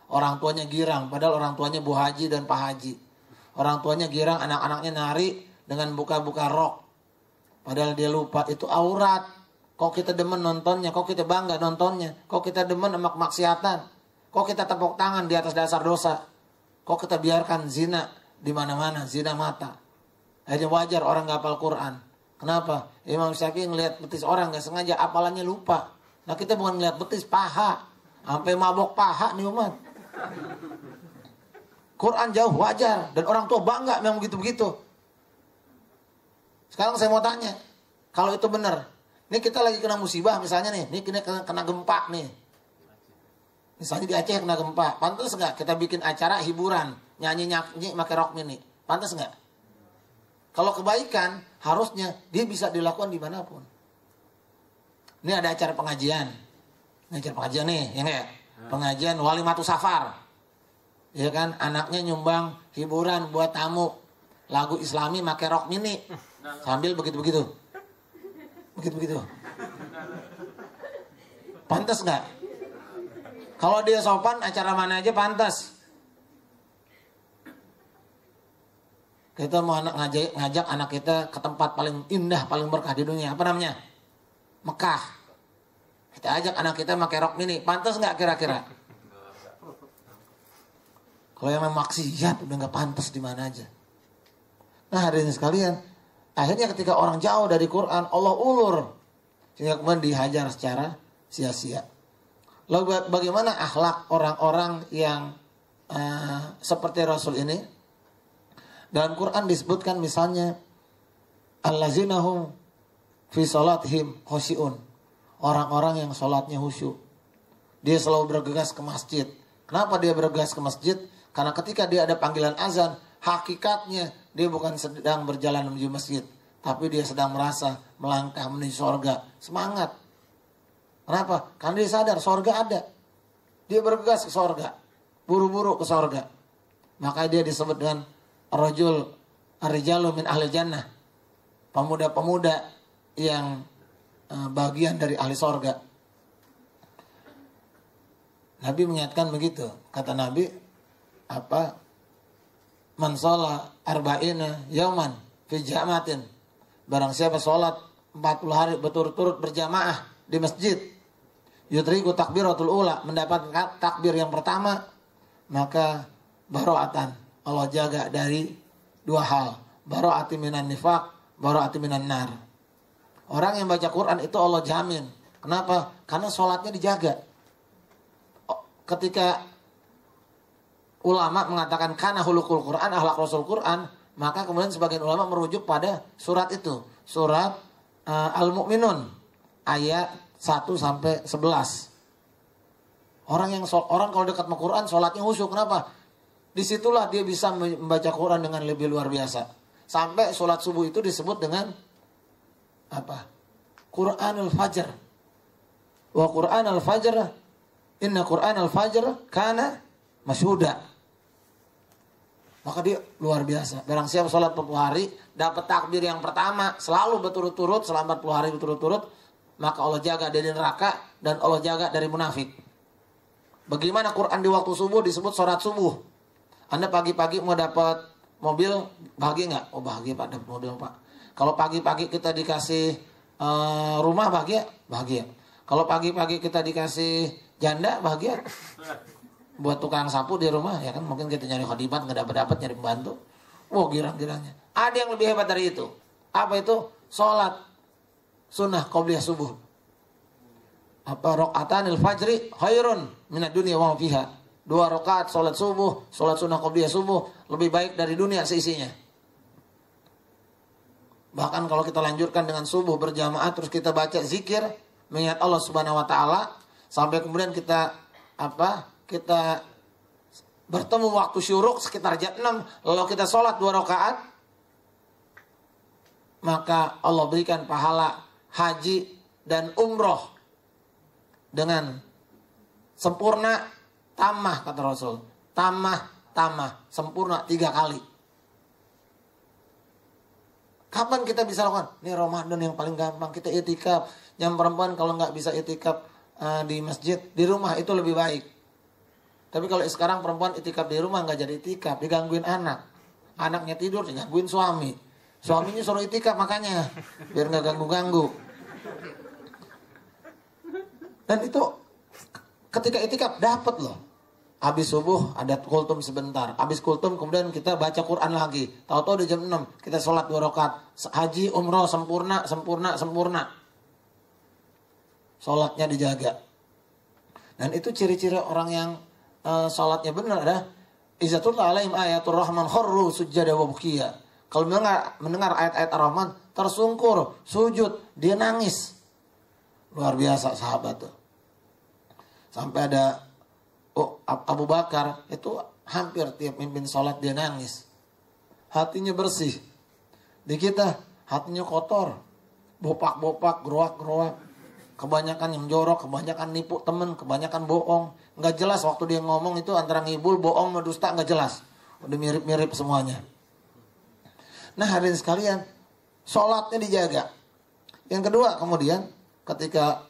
Orang tuanya girang, padahal orang tuanya Bu Haji dan Pak Haji. Orang tuanya girang, anak-anaknya nari dengan buka-buka rok. Padahal dia lupa itu aurat. Kok kita demen nontonnya, kok kita bangga nontonnya, kok kita demen sama kemaksiatan, kok kita tepuk tangan di atas dasar dosa, kok kita biarkan zina di mana-mana, zina mata. Akhirnya wajar orang gak hafal Quran. Kenapa? Imam Syafi'i ngelihat betis orang gak sengaja, apalannya lupa. Nah kita bukan ngelihat betis, paha. Sampai mabok paha nih umat. Quran jauh wajar. Dan orang tua bangga memang begitu-begitu. Sekarang saya mau tanya, kalau itu benar, ini kita lagi kena musibah misalnya nih, ini kena gempa nih. Misalnya di Aceh kena gempa, pantas nggak kita bikin acara hiburan, nyanyi pakai rok mini, pantas nggak? Kalau kebaikan harusnya dia bisa dilakukan dimanapun. Ini ada acara pengajian, ini acara pengajian nih, ya nggak? Pengajian Walimatus Safar, ya kan? Anaknya nyumbang hiburan buat tamu, lagu Islami pakai rok mini. Sambil begitu-begitu. Begitu-begitu. Pantas nggak? Kalau dia sopan, acara mana aja pantas. Kita mau ngajak anak kita ke tempat paling indah, paling berkah di dunia. Apa namanya? Mekah. Kita ajak anak kita pakai rok mini. Pantas nggak kira-kira? Kalau yang memang maksiat, udah nggak pantas di mana aja. Nah hadirin sekalian, akhirnya ketika orang jauh dari Quran, Allah ulur. Sehingga kemudian dihajar secara sia-sia. Lalu bagaimana akhlak orang-orang yang seperti Rasul ini? Dalam Quran disebutkan misalnya, Allazinahum fi salatihim khusyi'un. Orang-orang yang sholatnya khusyuk. Dia selalu bergegas ke masjid. Kenapa dia bergegas ke masjid? Karena ketika dia ada panggilan azan, hakikatnya dia bukan sedang berjalan menuju masjid, tapi dia sedang merasa melangkah menuju sorga. Semangat. Kenapa? Karena dia sadar sorga ada. Dia bergegas ke sorga, buru-buru ke sorga. Maka dia disebut dengan ar-rijalu min ahli jannah, pemuda-pemuda yang bagian dari ahli sorga. Nabi mengingatkan begitu. Kata Nabi, man sholat arba'ina yauman fi jamatin. Barang siapa sholat 40 hari berturut-turut berjamaah di masjid, yudriku takbiratul ula, mendapatkan takbir yang pertama, maka baro'atan, Allah jaga dari dua hal, baro'ati minan nifaq, baro'ati minan nar. Orang yang baca Quran itu Allah jamin. Kenapa? Karena sholatnya dijaga. Ketika ulama mengatakan kana hulukul Quran, akhlak Rasul Quran, maka kemudian sebagian ulama merujuk pada surat itu, surat Al-Mu'minun ayat 1 sampai 11. Orang kalau dekat sama Quran sholatnya khusyuk. Kenapa? Disitulah dia bisa membaca Quran dengan lebih luar biasa. Sampai sholat subuh itu disebut dengan apa? Quranul Fajr. Wa Quranul Fajr, inna Quranul Fajr kana masyhuda. Maka dia luar biasa. Barang siapa sholat 40 hari, dapat takbir yang pertama, selalu berturut-turut, selama 40 hari berturut-turut, maka Allah jaga dari neraka dan Allah jaga dari munafik. Bagaimana Quran di waktu subuh disebut sholat subuh? Anda pagi-pagi mau dapat mobil, bahagia nggak? Oh bahagia Pak, dapat mobil Pak. Kalau pagi-pagi kita dikasih rumah, bahagia? Bahagia. Kalau pagi-pagi kita dikasih janda, bahagia? Buat tukang sapu di rumah, ya kan, mungkin kita nyari khadimat nggak dapat nyari pembantu. Wah girang-girangnya. Ada yang lebih hebat dari itu. Apa itu? Sholat sunnah qobliyah subuh. Apa? Rokaatanil fajri khairun minad dunya wa fiha. 2 rakaat sholat subuh, sholat sunnah qobliyah subuh lebih baik dari dunia seisinya. Bahkan kalau kita lanjutkan dengan subuh berjamaah, terus kita baca zikir mengingat Allah Subhanahu wa taala, sampai kemudian kita kita bertemu waktu syuruk sekitar jam 6, lalu kita sholat 2 rakaat, maka Allah berikan pahala haji dan umroh dengan sempurna, tamah kata Rasul. Tamah, sempurna 3 kali. Kapan kita bisa lakukan? Ini Ramadan yang paling gampang, kita itikaf. Yang perempuan kalau nggak bisa itikaf di masjid, di rumah itu lebih baik. Tapi kalau sekarang perempuan itikaf di rumah nggak jadi itikaf, digangguin anak. Anaknya tidur, digangguin suami. Suaminya suruh itikaf makanya, biar nggak ganggu-ganggu. Dan itu ketika itikaf dapat loh. Habis subuh ada kultum sebentar. Habis kultum kemudian kita baca Quran lagi. Tahu-tahu di jam 6 kita sholat 2 rakaat. Haji umroh sempurna. Sholatnya dijaga. Dan itu ciri-ciri orang yang sholatnya benar ada. Izzatullah alaihim ayatul rahman kharru sujjada wa bukiya. Kalau mendengar ayat-ayat ar-Rahman tersungkur, sujud, dia nangis. Luar biasa sahabat tuh. Sampai ada Abu Bakar itu hampir tiap mimpin sholat dia nangis. Hatinya bersih. Di kita hatinya kotor. Bopak-bopak, geruak-geruak. Kebanyakan yang jorok, kebanyakan nipu temen, kebanyakan bohong. Nggak jelas waktu dia ngomong itu antara ngibul, bohong, dusta, nggak jelas. Udah mirip-mirip semuanya. Nah hadirin sekalian, sholatnya dijaga. Yang kedua kemudian ketika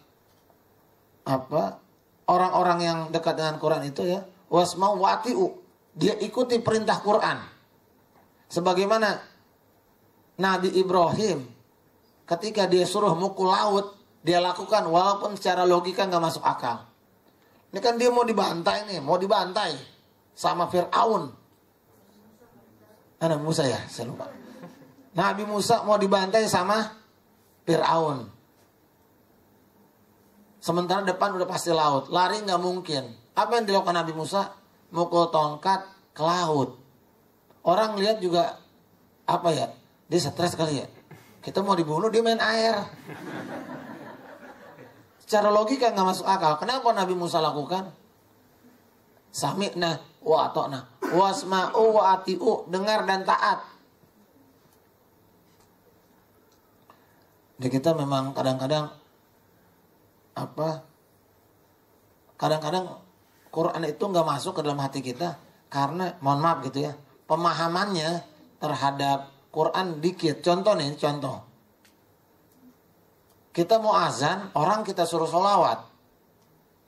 orang-orang yang dekat dengan Quran itu ya, wasma'u wa'ti'u, dia ikuti perintah Quran. Sebagaimana Nabi Ibrahim ketika dia suruh mukul laut, dia lakukan walaupun secara logika nggak masuk akal. Ini kan dia mau dibantai sama Fir'aun. Ada Musa ya, saya lupa. Nabi Musa mau dibantai sama Fir'aun. Sementara depan udah pasti laut. Lari nggak mungkin. Apa yang dilakukan Nabi Musa? Mukul tongkat ke laut. Orang lihat juga, dia stres kali ya. Kita mau dibunuh, dia main air. Secara logika nggak masuk akal. Kenapa Nabi Musa lakukan? Sami'na wa ata'na. Wasma'u wa ati'u. Dengar dan taat. Jadi kita memang kadang-kadang Quran itu nggak masuk ke dalam hati kita karena mohon maaf gitu ya, pemahamannya terhadap Quran dikit. Contoh kita mau azan, orang kita suruh sholawat.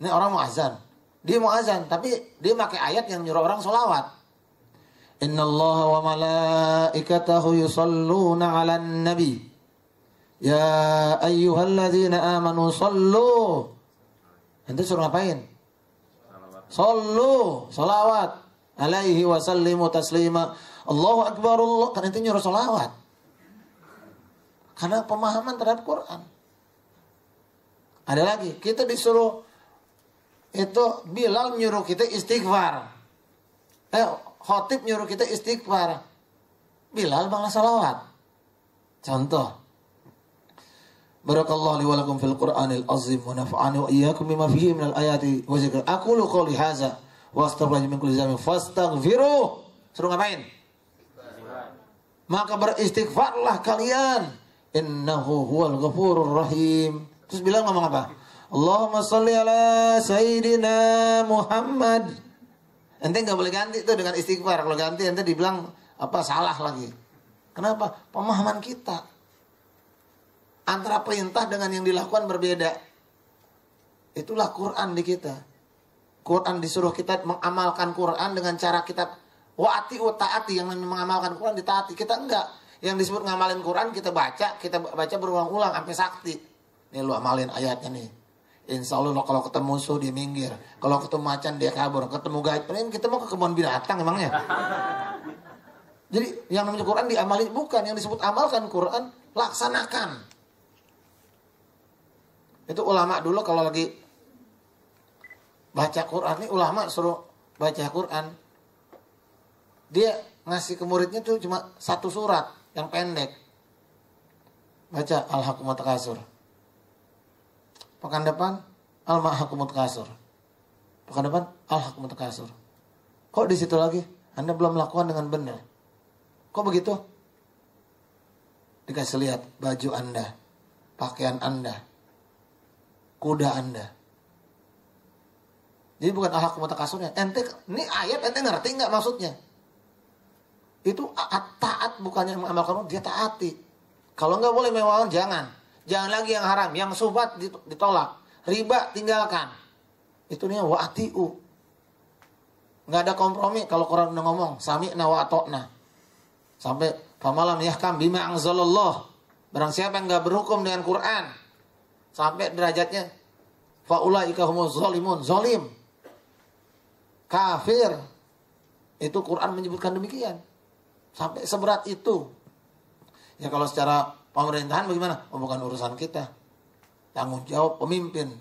Ini orang mau azan, dia mau azan tapi dia pakai ayat yang nyuruh orang sholawat. Innallaha wa malaikatahu yusalluna 'alan nabi ya ayyuhalladzina amanu sallu. Ente suruh ngapain? Sallu, salawat alaihi wa sallimu taslima. Allahu akbar Allah. Kan ente nyuruh salawat. Karena pemahaman terhadap Quran. Ada lagi, kita disuruh itu Bilal nyuruh kita istighfar. Khotib nyuruh kita istighfar. Bilal malah salawat. Contoh. Barakallahu li wa lakum fil Qur'anil azim wa nafa'ani wa iyyakum bima fihi minal ayati wa zikr. Aqulu qouli hadza wa astaghfiru min kulli dhanbin fastaghfiruh. Suruh ngapain? Maka beristighfarlah kalian. Innahu huwal ghafurur rahim. Terus bilang ngomong apa? Allahumma sholli ala sayyidina Muhammad. Ente enggak boleh ganti itu dengan istighfar. Kalau ganti ente dibilang salah lagi. Kenapa? Pemahaman kita antara perintah dengan yang dilakukan berbeda. Itulah Quran di kita. Quran disuruh kita mengamalkan Quran dengan cara kita wa'ati wa ta'ati. Yang mengamalkan Quran ditaati. Kita enggak. Yang disebut ngamalin Quran kita baca berulang-ulang sampai sakti. Nih lu amalin ayatnya nih. Insya Allah kalau ketemu musuh dia minggir. Kalau ketemu macan dia kabur. Ketemu gaib. Kita mau ke kebun binatang emangnya. Jadi yang namanya Quran diamalin bukan. Yang disebut amalkan Quran laksanakan. Itu ulama dulu kalau lagi baca Quran, nih ulama suruh baca Quran, dia ngasih ke muridnya tuh cuma 1 surat yang pendek. Baca Al-Hakumut Kasur. Pekan depan Al-Hakumut Kasur. Pekan depan Al-Hakumut Takasur. Kok di situ lagi? Anda belum melakukan dengan benar. Kok begitu? Dikasih lihat baju Anda, pakaian Anda, kuda Anda. Jadi bukan Al-Hakumut Takasurnya. Ente, ini ayat ente ngerti nggak maksudnya? Itu taat bukannya mengamalkan, dia taati. Kalau nggak boleh mewah, jangan. Jangan lagi yang haram, yang syubhat ditolak. Riba tinggalkan. Itu nih wa'ati'u. Nggak ada kompromi kalau Quran udah ngomong sami'na wa ata'na. Sampai famalam yahkam bima anzalallah. Barang siapa yang nggak berhukum dengan Quran, sampai derajatnya faulaika humuz zalimun, zalim, kafir. Itu Quran menyebutkan demikian. Sampai seberat itu. Ya kalau secara pemerintahan bagaimana? Oh, bukan urusan kita. Tanggung jawab pemimpin.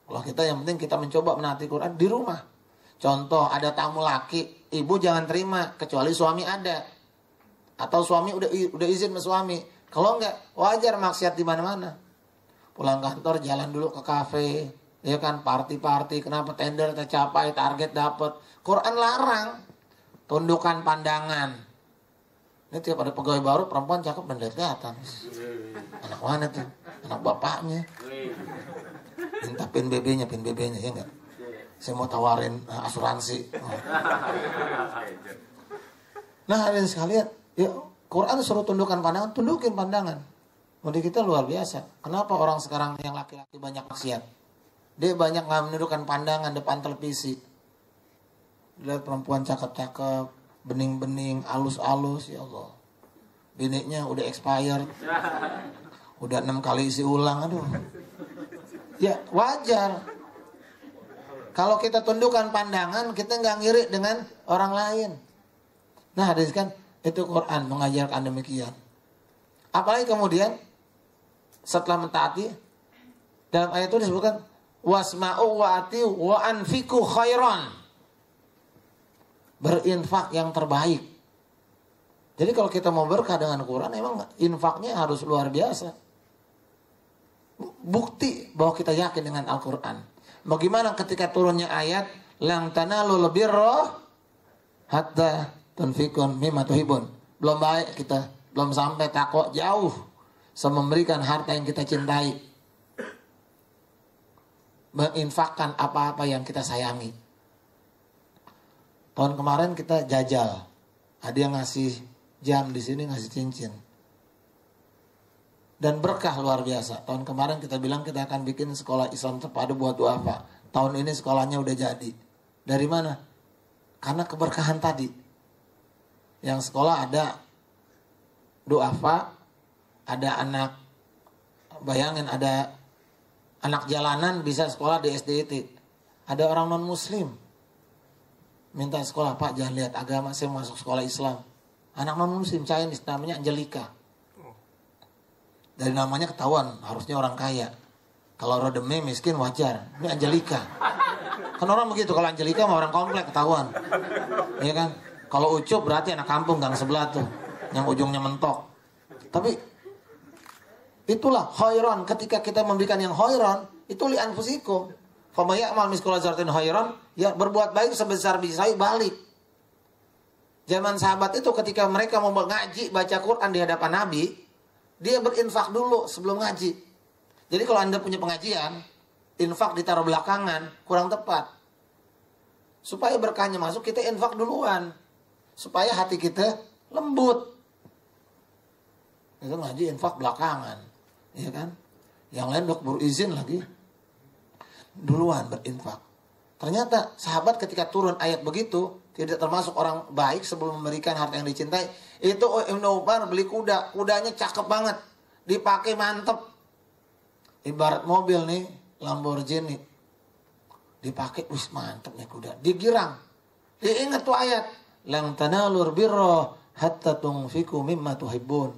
Kalau kita yang penting kita mencoba menaati Quran di rumah. Contoh ada tamu laki, ibu jangan terima kecuali suami ada. Atau suami udah izin sama suami. Kalau enggak, wajar maksiat di mana-mana. Pulang kantor jalan dulu ke kafe, ya kan, party-party, kenapa tender tercapai, target dapat. Quran larang. Tundukkan pandangan. Ini tiap ada pegawai baru perempuan cakep dan kelihatan. Anak mana tuh? Anak bapaknya. Minta pin BB-nya ya enggak? Saya mau tawarin asuransi. Nah, hadirin sekalian, ya Quran suruh tundukkan pandangan, tundukin pandangan. Menurut kita luar biasa. Kenapa orang sekarang yang laki-laki banyak maksiat? Dia banyak nggak menundukkan pandangan depan televisi. Lihat perempuan cakep-cakep, bening-bening, alus-alus, ya Allah. Biniknya udah expired. Udah 6 kali isi ulang, aduh. Ya wajar. Kalau kita tundukkan pandangan, kita nggak ngiri dengan orang lain. Nah, hadis kan itu Quran mengajarkan demikian. Apalagi kemudian setelah mentaati, dalam ayat itu disebutkan wasma'u wa atiu wa anfiku khairan. Berinfak yang terbaik. Jadi kalau kita mau berkah dengan Quran, emang infaknya harus luar biasa. Bukti bahwa kita yakin dengan Al-Quran. Bagaimana ketika turunnya ayat lang tanalul birra hatta tunfikun mimma tuhibun. Belum baik kita, belum sampai takwa jauh memberikan harta yang kita cintai. Menginfakkan apa-apa yang kita sayangi. Tahun kemarin kita jajal. Ada yang ngasih jam di sini, ngasih cincin. Dan berkah luar biasa. Tahun kemarin kita bilang kita akan bikin sekolah Islam terpadu buat duafa. Tahun ini sekolahnya udah jadi. Dari mana? Karena keberkahan tadi. Yang sekolah ada duafa, ada anak, bayangin ada anak jalanan bisa sekolah di SDIT. Ada orang non muslim minta sekolah, Pak jangan lihat agama, saya masuk sekolah Islam. Anak non muslim Chinese namanya Angelika. Dari namanya ketahuan harusnya orang kaya. Kalau Rodeme miskin wajar. Ini Angelika. Kan orang begitu, kalau Angelika mah orang komplek ketahuan. Iya kan? Kalau Ucup berarti anak kampung gang sebelah tuh, yang ujungnya mentok. Tapi itulah khairan, ketika kita memberikan yang khairan, itu li anfusikum. Fa may ya'mal mithqala dzarratin khairan, ya berbuat baik sebesar bisa balik. Zaman sahabat itu ketika mereka mau ngaji baca Quran di hadapan Nabi, dia berinfak dulu sebelum ngaji. Jadi kalau Anda punya pengajian, infak ditaruh belakangan, kurang tepat. Supaya berkahnya masuk, kita infak duluan. Supaya hati kita lembut. Itu ngaji infak belakangan. Ya kan? Yang lain udah baru izin lagi. Duluan berinfak. Ternyata sahabat ketika turun ayat begitu, tidak termasuk orang baik sebelum memberikan harta yang dicintai. Itu Ibnu Umar beli kuda. Kudanya cakep banget. Dipakai mantep. Ibarat mobil nih, Lamborghini. Dipakai, wis mantep nih kuda. Digirang. Dia ingat tuh ayat. Lang tanalur birra hatta tunfiku mimma tuhibbun.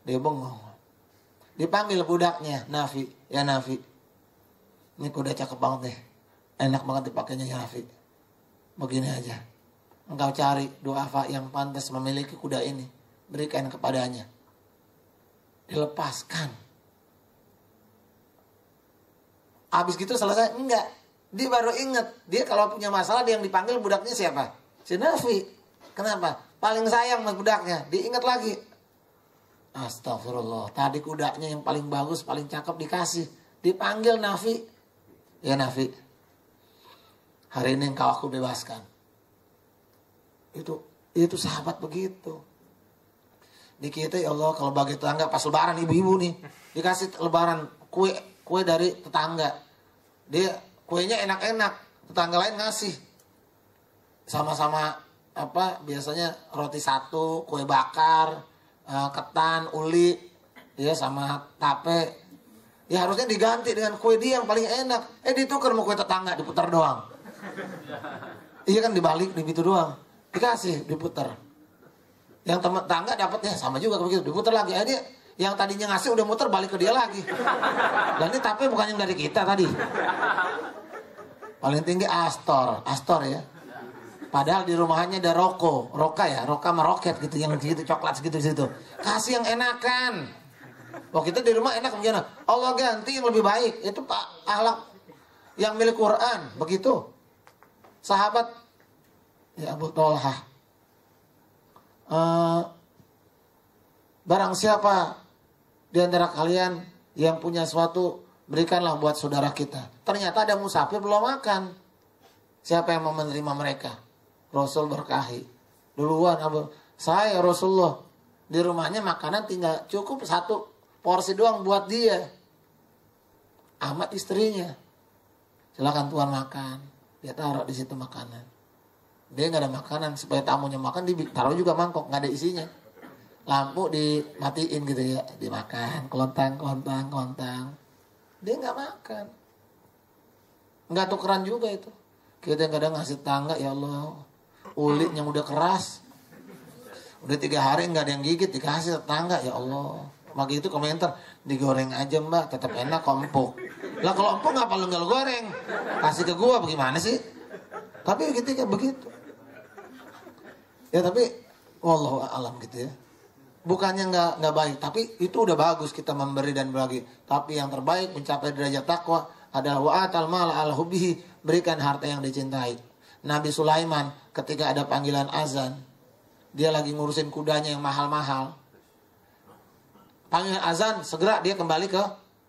Dia bengong. Dipanggil budaknya, Nafi. Ya Nafi. Ini kuda cakep banget nih. Enak banget dipakainya ya Nafi. Begini aja. Engkau cari duafa yang pantas memiliki kuda ini. Berikan kepadanya. Dilepaskan. Habis gitu selesai? Enggak. Dia baru ingat, dia kalau punya masalah dia yang dipanggil budaknya siapa? Si Nafi. Kenapa? Paling sayang mas budaknya. Diingat lagi. Astagfirullah. Tadi kudanya yang paling bagus, paling cakep dikasih. Dipanggil Nafi. Ya Nafi. Hari ini engkau aku bebaskan. Itu sahabat begitu. Di kita ya Allah kalau bagi tetangga pas lebaran ibu-ibu nih dikasih lebaran kue dari tetangga. Dia kuenya enak-enak, tetangga lain ngasih. Sama-sama biasanya roti satu, kue bakar, ketan, uli, ya sama tape. Ya harusnya diganti dengan kue dia yang paling enak. Ditukar sama kue tetangga, diputar doang. Iya kan dibalik, gitu doang. Dikasih, diputar. Yang teman tetangga dapatnya sama juga begitu, diputar lagi. Dia yang tadinya ngasih udah muter balik ke dia lagi. Dan ini tape bukan yang dari kita tadi. Paling tinggi Astor ya. Padahal di rumahnya ada Roka sama roket gitu, yang gitu coklat segitu situ. Kasih yang enakan. Waktu itu di rumah enak begini. Allah ganti yang lebih baik. Itu Pak akhlak yang milik Quran, begitu. Sahabat ya Abu Thalhah. Barang siapa di antara kalian yang punya sesuatu, berikanlah buat saudara kita. Ternyata ada musafir belum makan. Siapa yang mau menerima mereka? Rasul berkahi. Duluan saya Rasulullah. Di rumahnya makanan tinggal cukup satu porsi doang buat dia. Ahmad istrinya. Silakan Tuhan makan. Dia taruh di situ makanan. Dia nggak ada makanan supaya tamunya makan, ditaruh juga mangkok nggak ada isinya. Lampu dimatiin gitu ya, dimakan, kelontang. Dia nggak makan. Nggak tukeran juga itu. Kita kadang ngasih tangga, ya Allah. Ulit yang udah keras. Udah 3 hari nggak ada yang gigit, dikasih tetangga, ya Allah. Maka itu komentar, digoreng aja mbak, tetap enak kok empuk. Lah kalau empuk ngapa lu nggak goreng? Kasih ke gua bagaimana sih? Tapi gitu kayak begitu. Ya tapi, wallahu a'lam gitu ya. Bukannya nggak baik, tapi itu udah bagus kita memberi dan berbagi. Tapi yang terbaik mencapai derajat takwa adalah wa'atal mala ala hubbihi, berikan harta yang dicintai. Nabi Sulaiman ketika ada panggilan azan, dia lagi ngurusin kudanya yang mahal-mahal. Panggilan azan, segera dia kembali ke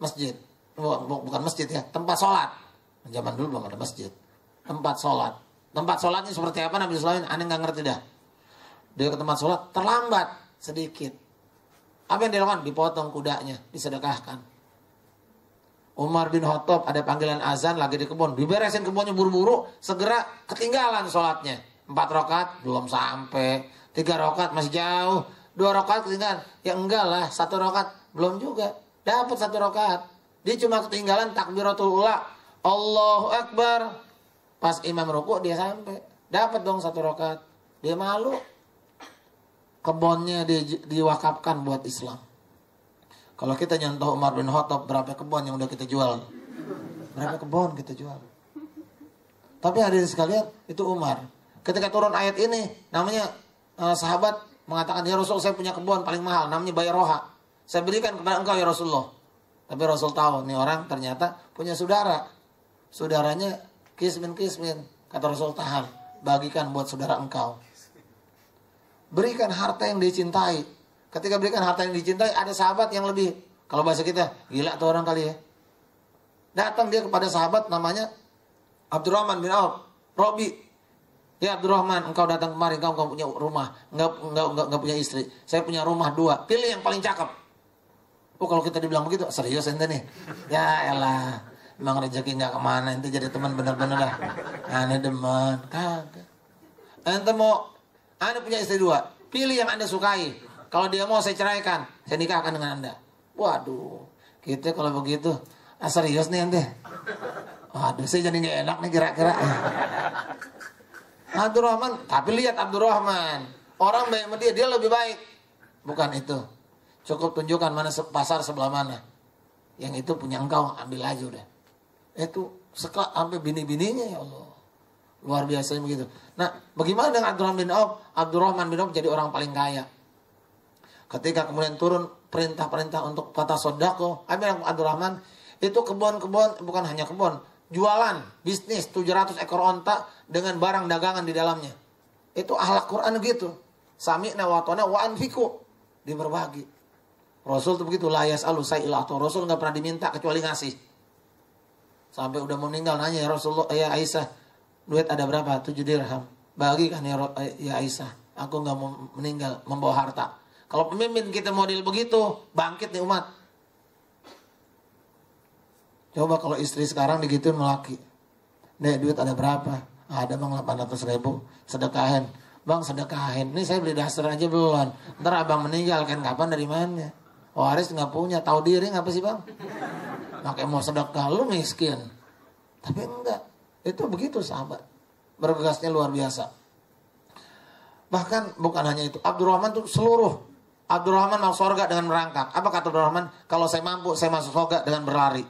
masjid. Bukan masjid ya, tempat sholat. Zaman dulu belum ada masjid. Tempat sholat. Tempat sholatnya seperti apa Nabi Sulaiman? Aneh nggak ngerti dah. Dia ke tempat sholat, terlambat sedikit. Apa yang dilakukan? Dipotong kudanya, disedekahkan. Umar bin Khattab ada panggilan azan lagi di kebun. Diberesin kebunnya buru-buru, segera ketinggalan sholatnya. 4 rakaat belum sampai. 3 rakaat masih jauh. 2 rakaat ketinggalan. Ya enggak lah, 1 rakaat belum juga. Dapat 1 rakaat. Dia cuma ketinggalan takbiratul ula. Allahu Akbar. Pas imam rukuk dia sampai. Dapat dong 1 rakaat. Dia malu. Kebunnya diwakafkan buat Islam. Kalau kita nyontoh Umar bin Khattab, berapa kebun yang udah kita jual? Berapa kebun kita jual? Tapi hadirin sekalian, itu Umar. Ketika turun ayat ini, namanya sahabat mengatakan, ya Rasul, saya punya kebun paling mahal, namanya Bayroha. Saya berikan kepada engkau ya Rasulullah. Tapi Rasul tahu, nih orang ternyata punya saudara. Saudaranya kismin. Kata Rasul, tahan, bagikan buat saudara engkau. Berikan harta yang dicintai. Ketika berikan harta yang dicintai, ada sahabat yang lebih. Kalau bahasa kita, gila tuh orang kali ya. Datang dia kepada sahabat namanya Abdurrahman bin Auf. Robi. Ya Abdurrahman, engkau datang kemari, engkau punya rumah. Enggak punya istri. Saya punya rumah 2. Pilih yang paling cakep. Oh kalau kita dibilang begitu, serius ente nih. Ya elah. Emang rezeki nggak kemana, ente jadi teman bener-bener lah. Aneh demen. Kagak. Ente mau, Anda punya istri 2. Pilih yang Anda sukai. Kalau dia mau saya ceraikan, saya nikahkan dengan Anda. Waduh, kita kalau begitu, serius nih ente. Waduh, saya jadi nggak enak nih kira-kira. Abdurrahman, tapi lihat Abdurrahman, orang baik sama dia lebih baik. Bukan itu. Cukup tunjukkan mana pasar sebelah mana. Yang itu punya engkau, ambil aja udah. Itu sampai bini-bininya ya Allah. Luar biasa begitu. Nah, bagaimana dengan Abdurrahman bin Auf? Abdurrahman bin Auf jadi orang paling kaya. Ketika kemudian turun perintah-perintah untuk kata sodako, Abdurrahman itu kebun-kebun, bukan hanya kebun, jualan, bisnis 700 ekor onta dengan barang dagangan di dalamnya. Itu akhlak Quran gitu. Sami'na wa ata'na wa anfiqu. Dia berbagi. Rasul itu begitu, la yas'alu sa'ila atau Rasul enggak pernah diminta kecuali ngasih. Sampai udah mau meninggal nanya, ya Rasulullah, ya Aisyah, duit ada berapa? 7 dirham. Bagi kan ya Aisyah. Aku enggak mau meninggal membawa harta. Kalau pemimpin kita model begitu, bangkit nih umat. Coba kalau istri sekarang digituin melaki. Nek, duit ada berapa? Ada bang 800 ribu. Sedekahin. Bang sedekahin. Ini saya beli dasar aja belum. Ntar abang meninggal kan kapan dari mana? Waris nggak punya. Tahu diri ngapa sih bang? Makanya mau sedekah lu miskin. Tapi enggak. Itu begitu sahabat. Bergegasnya luar biasa. Bahkan bukan hanya itu. Abdurrahman tuh seluruh. Abdurrahman mau surga dengan merangkak. Apa kata Abdurrahman? Kalau saya mampu saya masuk surga dengan berlari.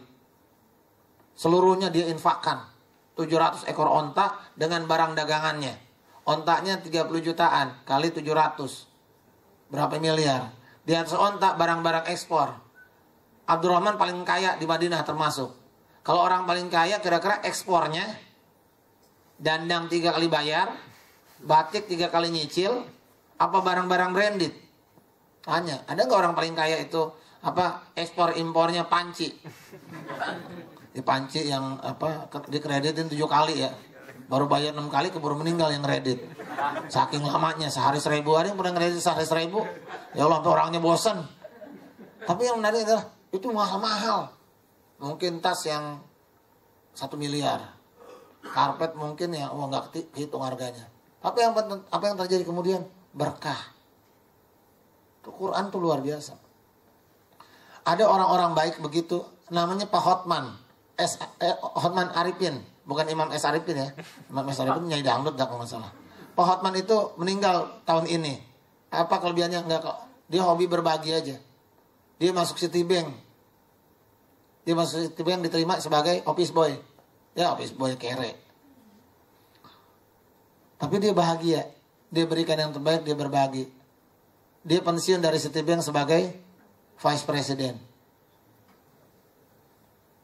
Seluruhnya dia infakkan. 700 ekor onta dengan barang dagangannya. Ontanya 30 jutaan kali 700. Berapa miliar? Di atas onta barang-barang ekspor. Abdurrahman paling kaya di Madinah termasuk. Kalau orang paling kaya kira-kira ekspornya dandang 3 kali bayar, batik 3 kali nyicil, apa barang-barang branded? Tanya, ada nggak orang paling kaya itu apa ekspor impornya panci? Di panci yang apa dikreditin 7 kali ya. Baru bayar 6 kali keburu meninggal yang kredit. Saking lamanya sehari 1000, ada yang pernah kredit sehari 1000. Ya Allah, orangnya bosan. Tapi yang menarik adalah itu mahal-mahal. Mungkin tas yang 1 miliar. Karpet mungkin ya nggak hitung harganya. Tapi apa yang terjadi kemudian? Berkah. Itu Quran tuh luar biasa. Ada orang-orang baik begitu, namanya Pak Hotman. Hotman Arifin, bukan Imam S. Arifin ya. Imam S. Arifin nyanyi dangdut gak kalau salah. Pak Hotman itu meninggal tahun ini. Apa kelebihannya? Enggak kok. Dia hobi berbagi aja. Dia masuk Citibank. Dia masuk Citibank diterima sebagai office boy. Ya office boy kere. Tapi dia bahagia. Dia berikan yang terbaik, dia berbagi. Dia pensiun dari Citibank sebagai vice president.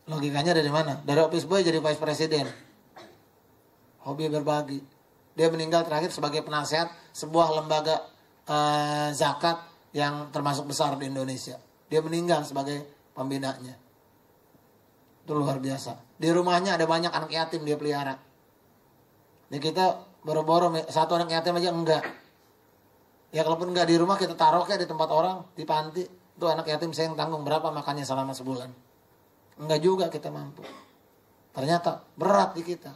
Logikanya dari mana? Dari office boy jadi vice president. Hobi berbagi. Dia meninggal terakhir sebagai penasehat sebuah lembaga zakat yang termasuk besar di Indonesia. Dia meninggal sebagai pembinanya. Itu luar biasa. Di rumahnya ada banyak anak yatim dia pelihara. Di kita boro-boro satu anak yatim aja enggak. Ya kalaupun enggak di rumah kita taruh kayak di tempat orang, di panti. Itu anak yatim saya yang tanggung berapa makannya selama sebulan. Enggak juga kita mampu. Ternyata berat di kita.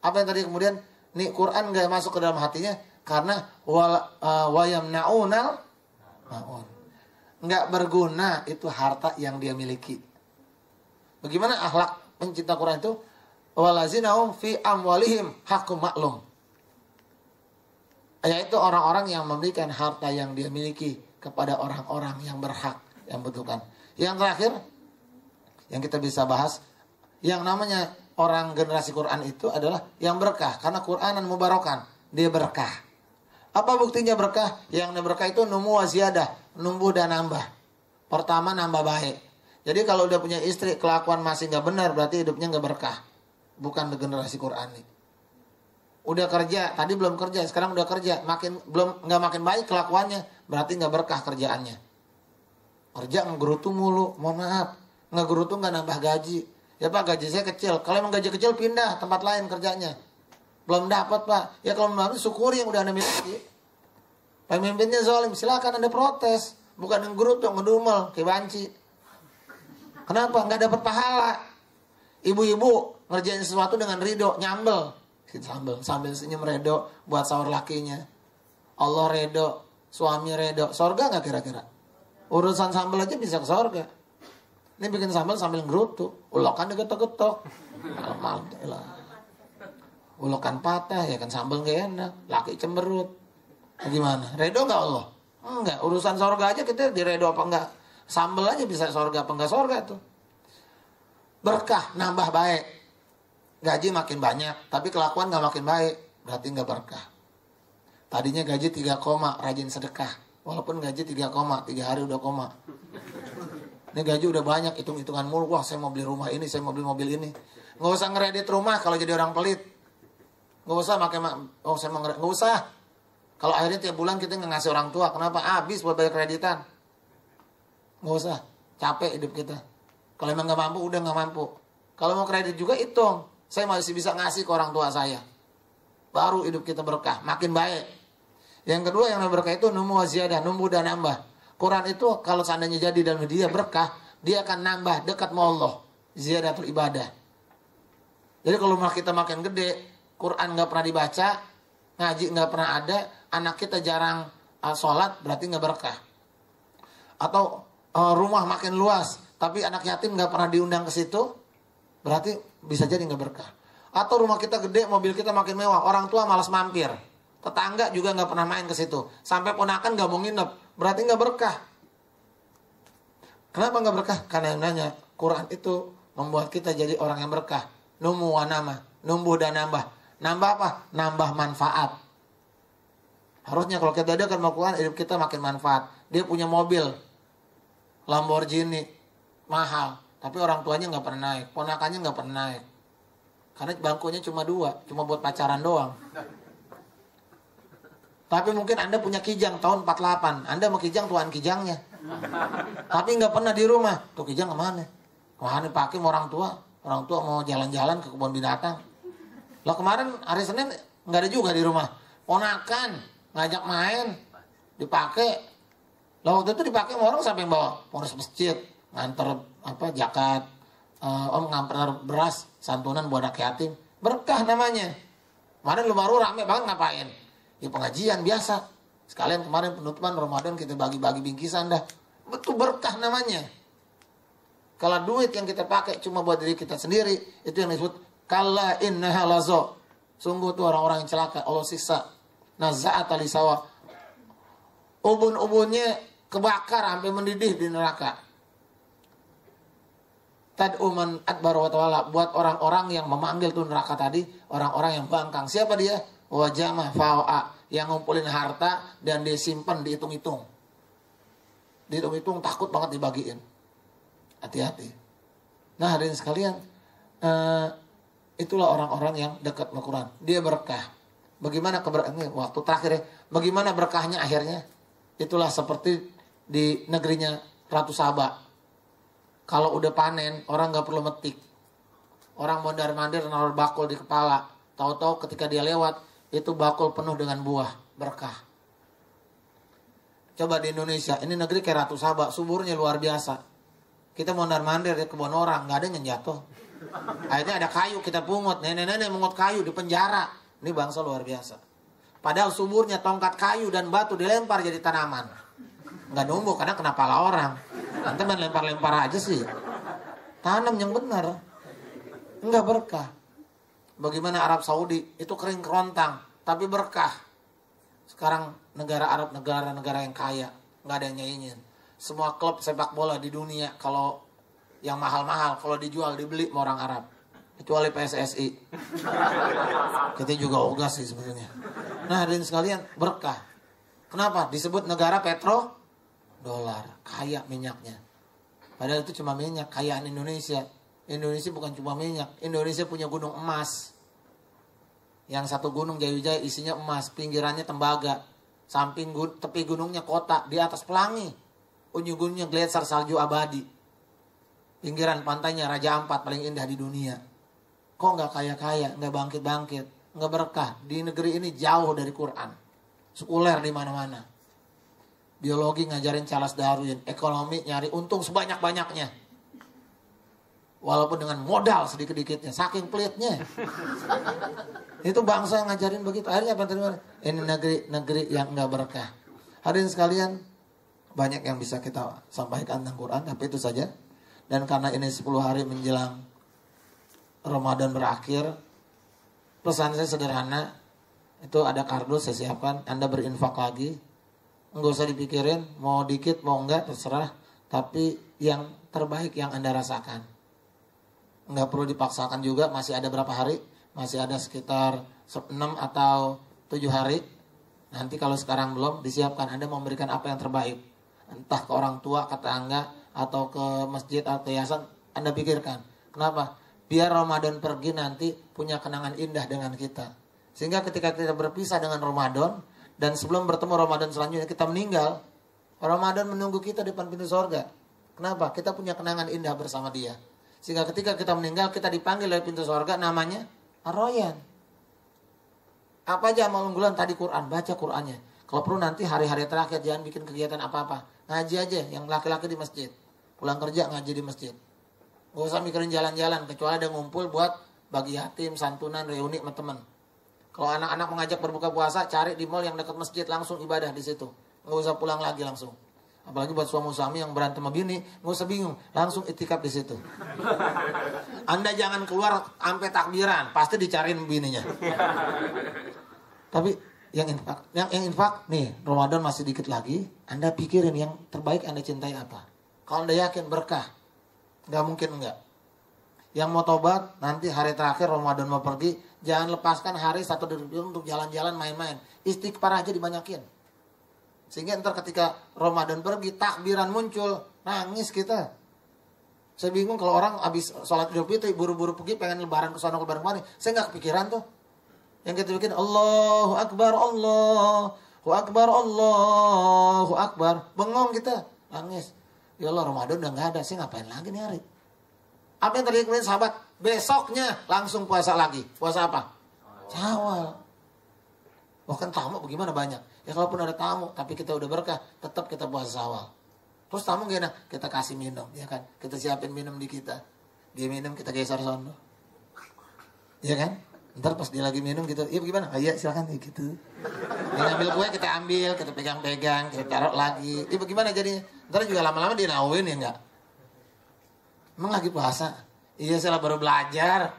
Apa yang tadi kemudian nih Quran enggak masuk ke dalam hatinya karena wayamnaunal maun. Enggak berguna itu harta yang dia miliki. Bagaimana akhlak pencinta Quran itu? Walazinahum fi amwalihim haqqum maklum. Yaitu orang-orang yang memberikan harta yang dia miliki kepada orang-orang yang berhak, yang butuhkan. Yang terakhir yang kita bisa bahas, yang namanya orang generasi Quran itu adalah yang berkah. Karena Quranan mubarokan, dia berkah. Apa buktinya berkah? Yang berkah itu numu wa ziyadah, numbuh dan nambah. Pertama nambah baik. Jadi kalau udah punya istri, kelakuan masih gak benar, berarti hidupnya gak berkah. Bukan generasi Quran ini. Udah kerja, tadi belum kerja, sekarang udah kerja, gak makin baik kelakuannya, berarti gak berkah kerjaannya. Kerja ngegerutu mulu, mohon maaf. Ngegerutu nggak nambah gaji. Ya Pak, gaji saya kecil. Kalau emang gaji kecil pindah tempat lain kerjanya. Belum dapat Pak. Ya kalau memang syukuri yang udah Anda miliki. Pemimpinnya zalim, silakan Anda protes. Bukan ngegerutu, ngedumel, kayak banci. Kenapa? Nggak dapat pahala. Ibu-ibu ngerjain sesuatu dengan ridho, nyambel. Sambil senyum ridho buat sahur lakinya. Allah ridho, suami ridho. Sorga nggak kira-kira? Urusan sambel aja bisa ke sorga. Ini bikin sambal sambil ngerutu. Ulokan digetok-getok. Ulokan patah ya kan sambal gak enak. Laki cemberut. Gimana? Redo gak Allah? Enggak. Urusan sorga aja kita diredo apa enggak. Sambal aja bisa sorga apa enggak sorga tuh. Berkah, nambah baik. Gaji makin banyak. Tapi kelakuan gak makin baik. Berarti gak berkah. Tadinya gaji 3 koma, rajin sedekah. Walaupun gaji 3 koma, 3 hari udah koma. Ini gaji udah banyak, hitung-hitungan mulu. Wah saya mau beli rumah ini, saya mau beli mobil ini. Nggak usah ngeredit rumah kalau jadi orang pelit. Nggak usah pakai saya mau nggak usah. Kalau akhirnya tiap bulan kita nggak ngasih orang tua, kenapa? Habis buat bayar kreditan. Nggak usah, capek hidup kita. Kalau emang nggak mampu, udah nggak mampu. Kalau mau kredit juga hitung, saya masih bisa ngasih ke orang tua saya. Baru hidup kita berkah, makin baik. Yang kedua yang berkah itu numu ziyadah, numbuh dan nambah. Quran itu kalau seandainya jadi dalam dia berkah, dia akan nambah dekat sama Allah. Ziyadatul ibadah. Jadi kalau kita makin gede, Quran nggak pernah dibaca, ngaji nggak pernah ada, anak kita jarang sholat, berarti nggak berkah. Atau rumah makin luas, tapi anak yatim nggak pernah diundang ke situ, berarti bisa jadi nggak berkah. Atau rumah kita gede, mobil kita makin mewah, orang tua malas mampir, tetangga juga nggak pernah main ke situ, sampai ponakan nggak mau nginep, berarti nggak berkah. Kenapa nggak berkah? Karena yang nanya, Quran itu membuat kita jadi orang yang berkah. Numu wa nama, numbuh dan nambah. Nambah apa? Nambah manfaat. Harusnya kalau kita dekat sama Quran, hidup kita makin manfaat. Dia punya mobil Lamborghini mahal, tapi orang tuanya nggak pernah naik, ponakannya nggak pernah naik, karena bangkunya cuma 2, cuma buat pacaran doang. Tapi mungkin Anda punya kijang tahun 48, Anda mau kijang tuan kijangnya, tapi nggak pernah di rumah. Tuh kijang kemana? Kemana pakai orang tua mau jalan-jalan ke kebun binatang. Lah kemarin hari Senin nggak ada juga di rumah, ponakan ngajak main, dipakai. Lah waktu itu dipakai sama orang sampai bawa pengurus masjid, nganter zakat, nganter beras, santunan buat anak yatim. Berkah namanya. Kemarin lu baru rame banget ngapain? Ya pengajian biasa. Sekalian kemarin penutupan Ramadan kita bagi-bagi bingkisan dah. Betul berkah namanya. Kalau duit yang kita pakai cuma buat diri kita sendiri, itu yang disebut kalla innaha lazo. Sungguh tuh orang-orang yang celaka, Allah siksa. Nazza'at lisawa. Ubun-ubunnya kebakar sampai mendidih di neraka. Tad'uman adbar wa tawalla, buat orang-orang yang memanggil tuh neraka tadi, orang-orang yang bangkang. Siapa dia? Wajama fa'a, yang ngumpulin harta dan dia simpan, dihitung-hitung. Dihitung-hitung, takut banget dibagiin. Hati-hati. Nah, hadirin sekalian, itulah orang-orang yang dekat dengan Quran. Dia berkah. Bagaimana keberkahannya? Waktu terakhir ya. Bagaimana berkahnya akhirnya? Itulah seperti di negerinya Ratu Saba. Kalau udah panen, orang nggak perlu metik. Orang mondar-mandir naruh bakul di kepala. Tahu-tahu ketika dia lewat, itu bakul penuh dengan buah berkah. Coba di Indonesia, ini negeri kayak Ratu Saba, suburnya luar biasa. Kita mondar-mandir di kebun orang, nggak ada yang jatuh. Akhirnya ada kayu kita pungut, nenek-nenek mengut kayu di penjara. Ini bangsa luar biasa. Padahal suburnya tongkat kayu dan batu dilempar jadi tanaman. Nggak numbuh karena kena pala orang. Nanti main lempar-lempar aja sih. Tanam yang benar. Nggak berkah. Bagaimana Arab Saudi, itu kering kerontang, tapi berkah. Sekarang negara Arab, negara yang kaya, nggak ada yang nyaingin. Semua klub sepak bola di dunia, kalau yang mahal-mahal, kalau dijual, dibeli sama orang Arab. Kecuali PSSI. Kita juga ogah sih sebenarnya. Nah, hadirin sekalian, berkah. Kenapa? Disebut negara petro dolar, kaya minyaknya. Padahal itu cuma minyak, kayaan Indonesia. Indonesia bukan cuma minyak, Indonesia punya gunung emas. Yang satu gunung Jayu-Jaya isinya emas, pinggirannya tembaga. Samping tepi gunungnya kota, di atas pelangi. Ujung-ujungnya gletser salju abadi. Pinggiran pantainya Raja Ampat paling indah di dunia. Kok nggak kaya-kaya, nggak bangkit-bangkit, nggak berkah. Di negeri ini jauh dari Quran. Sekuler di mana-mana. Biologi ngajarin Charles Darwin, ekonomi nyari untung sebanyak-banyaknya. Walaupun dengan modal sedikit-dikitnya, saking pelitnya. Itu bangsa yang ngajarin begitu. Akhirnya apa terjadi? Ini negeri yang nggak berkah. Hadirin sekalian, banyak yang bisa kita sampaikan tentang Quran, tapi itu saja. Dan karena ini 10 hari menjelang Ramadan berakhir, pesan saya sederhana. Itu ada kardus saya siapkan, Anda berinfak lagi. Enggak usah dipikirin, mau dikit, mau enggak, terserah. Tapi yang terbaik yang Anda rasakan. Enggak perlu dipaksakan juga, masih ada berapa hari? Masih ada sekitar 6 atau 7 hari. Nanti kalau sekarang belum, disiapkan Anda mau memberikan apa yang terbaik. Entah ke orang tua, ke tetangga, atau ke masjid atau yayasan, Anda pikirkan. Kenapa? Biar Ramadan pergi nanti punya kenangan indah dengan kita. Sehingga ketika kita berpisah dengan Ramadan dan sebelum bertemu Ramadan selanjutnya kita meninggal, Ramadan menunggu kita di depan pintu surga. Kenapa? Kita punya kenangan indah bersama dia. Sehingga ketika kita meninggal kita dipanggil dari pintu surga, namanya Ar-Rayyan. Apa aja amal unggulan tadi? Quran, baca Qurannya. Kalau perlu nanti hari-hari terakhir jangan bikin kegiatan apa-apa, ngaji aja. Yang laki-laki di masjid, pulang kerja ngaji di masjid. Gak usah mikirin jalan-jalan, kecuali ada ngumpul buat bagi yatim, santunan, reuni sama teman. Kalau anak-anak mengajak berbuka puasa, cari di mall yang dekat masjid, langsung ibadah di situ. Gak usah pulang lagi langsung. Apalagi buat suami-suami yang berantem begini, gak usah bingung, langsung itikaf di situ. Anda jangan keluar sampai takbiran, pasti dicariin bininya. Tapi yang infak, nih Ramadan masih dikit lagi, Anda pikirin yang terbaik Anda cintai apa. Kalau Anda yakin berkah, nggak mungkin enggak. Yang mau tobat, nanti hari terakhir Ramadan mau pergi, jangan lepaskan hari satu untuk jalan-jalan, main-main. Istighfar aja dibanyakin. Sehingga ntar ketika Ramadan pergi, takbiran muncul, nangis kita. Saya bingung kalau orang habis sholat Idul Fitri, buru-buru pergi, pengen lebaran ke sana, lebaran kemari. Saya nggak kepikiran tuh. Yang kita bikin Allahu Akbar, Allahu Akbar, Allahu Akbar. Bengong kita, nangis. Ya Allah, Ramadan udah nggak ada, saya ngapain lagi nih hari? Apa yang terjadi kemudian sahabat? Besoknya langsung puasa lagi. Puasa apa? Syawal. Bahkan tamu bagaimana banyak. Ya kalaupun ada tamu, tapi kita udah berkah, tetap kita puasa Syawal. Terus tamu gimana? Kita kasih minum, ya kan? Kita siapin minum di kita. Dia minum, kita geser sono. Ya kan? Ntar pas dia lagi minum gitu, iya bagaimana? Iya silakan gitu. Dia ngambil kue kita ambil, kita pegang-pegang, kita taruh lagi. Iya bagaimana jadinya? Ntar juga lama-lama dia nauin ya enggak? Emang lagi puasa? Iya saya baru belajar.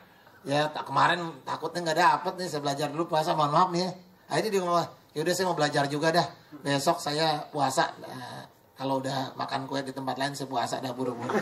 Ya kemarin takutnya nggak dapet nih, saya belajar dulu puasa, mohon maaf nih ya. Akhirnya dia ngomong, yaudah saya mau belajar juga dah. Besok saya puasa. Nah, kalau udah makan kue di tempat lain saya puasa dah buru-buru.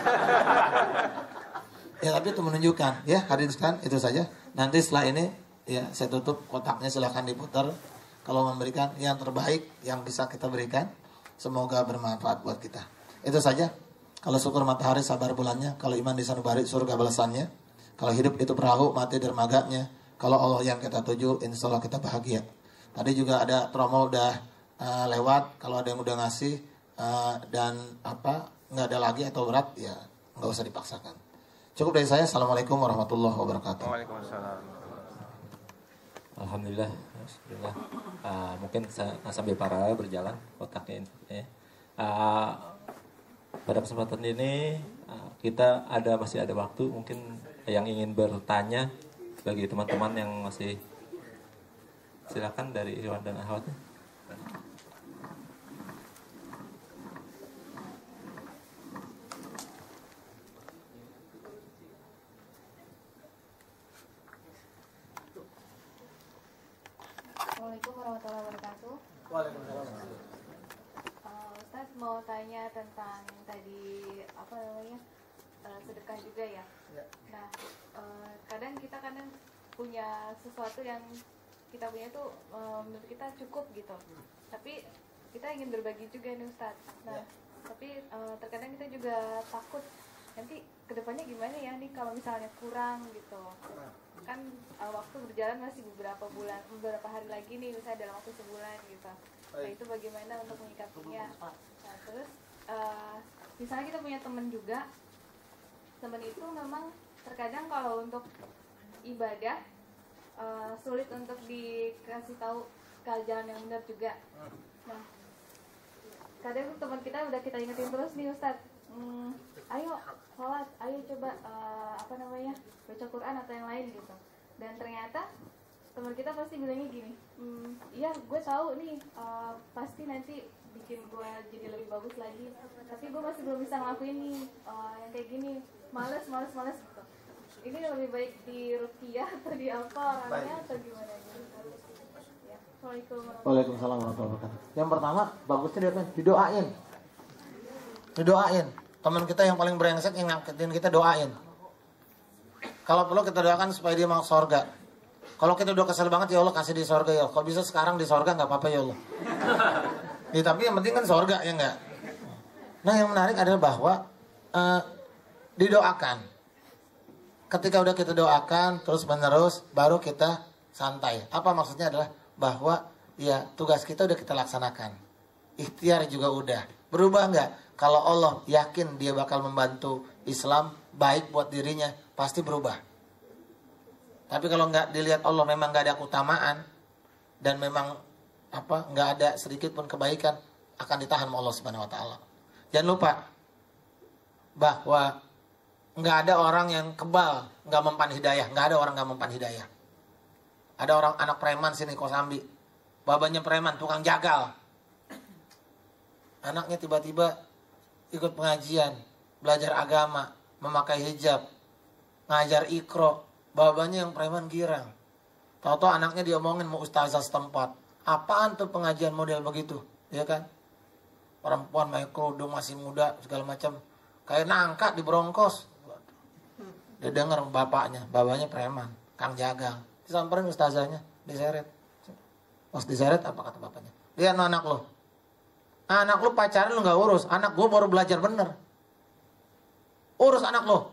Ya tapi itu menunjukkan ya hadirin sekalian, itu saja. Nanti setelah ini ya saya tutup kotaknya, silahkan diputar. Kalau memberikan yang terbaik yang bisa kita berikan, semoga bermanfaat buat kita. Itu saja. Kalau syukur matahari sabar bulannya, kalau iman di sanubari surga balasannya, kalau hidup itu perahu mati dermaganya, kalau Allah yang kita tuju insya Allah kita bahagia. Tadi juga ada promo udah lewat, kalau ada yang udah ngasih dan apa nggak ada lagi atau berat ya nggak usah dipaksakan. Cukup dari saya. Assalamualaikum warahmatullahi wabarakatuh. Waalaikumsalam. Alhamdulillah. Mungkin sambil para berjalan kotaknya ya. Pada kesempatan ini kita masih ada waktu, mungkin yang ingin bertanya bagi teman-teman yang masih, silakan dari Iwan dan Ahwatnya. Assalamualaikum warahmatullahi wabarakatuh. Waalaikumsalam. Ustaz mau tanya tentang yang tadi apa namanya sedekah juga ya. Nah kadang kita punya sesuatu yang kita punya tuh menurut kita cukup gitu. Tapi kita ingin berbagi juga nih Ustaz. Nah tapi terkadang kita juga takut nanti kedepannya gimana ya nih kalau misalnya kurang gitu. Kan waktu berjalan masih beberapa hari lagi nih, misalnya dalam waktu sebulan gitu. Nah itu bagaimana untuk menyikapinya. Nah terus misalnya kita punya teman juga, teman itu memang terkadang kalau untuk ibadah sulit untuk dikasih tahu ke jalan yang benar juga. Nah kadang teman kita udah kita ingetin terus nih Ustadz, ayo sholat, ayo coba baca Quran atau yang lain gitu. Dan ternyata teman kita pasti bilangnya gini, iya gue tahu nih pasti nanti bikin gue jadi lebih bagus lagi, tapi gue masih belum bisa ngelakuin nih yang kayak gini, males gitu. Ini lebih baik di ruqyah atau di apa orangnya atau gimana gitu. Ya. Waalaikumsalam warahmatullahi wabarakatuh. Yang pertama bagusnya didoain. Didoain. Teman kita yang paling brengsek yang ngaketin kita doain. Kalau perlu kita doakan supaya dia masuk surga. Kalau kita udah kesel banget, ya Allah kasih di surga ya. Kalau bisa sekarang di surga nggak apa-apa ya Allah. Ya, tapi yang penting kan surga ya enggak. Nah yang menarik adalah bahwa didoakan. ketika udah kita doakan terus menerus, baru kita santai. Apa maksudnya adalah bahwa ya tugas kita udah kita laksanakan. Ikhtiar juga udah. Berubah nggak? Kalau Allah yakin dia bakal membantu Islam baik buat dirinya, pasti berubah. Tapi kalau nggak dilihat Allah memang nggak ada keutamaan dan memang nggak ada sedikit pun kebaikan, akan ditahan sama Allah Subhanahu Wa Taala. Jangan lupa bahwa nggak ada orang yang kebal nggak mempan hidayah, nggak ada orang nggak mempan hidayah. Ada orang anak preman sini Kosambi, babanya preman, tukang jagal. Anaknya tiba-tiba ikut pengajian, belajar agama, memakai hijab, ngajar ikro, babanya yang preman girang. Tahu-tahu anaknya diomongin mau ustazah setempat. Apaan tuh pengajian model begitu, ya kan? Perempuan pakai kerudung masih muda segala macam, kayak nangka di Broncos. Dia dengar bapaknya preman, kang jagal. Disamperin ustazahnya, diseret. Pas diseret apa kata bapaknya? Dia anak lo. Anak lu pacaran lu gak urus. Anak gue baru belajar bener. Urus anak lo.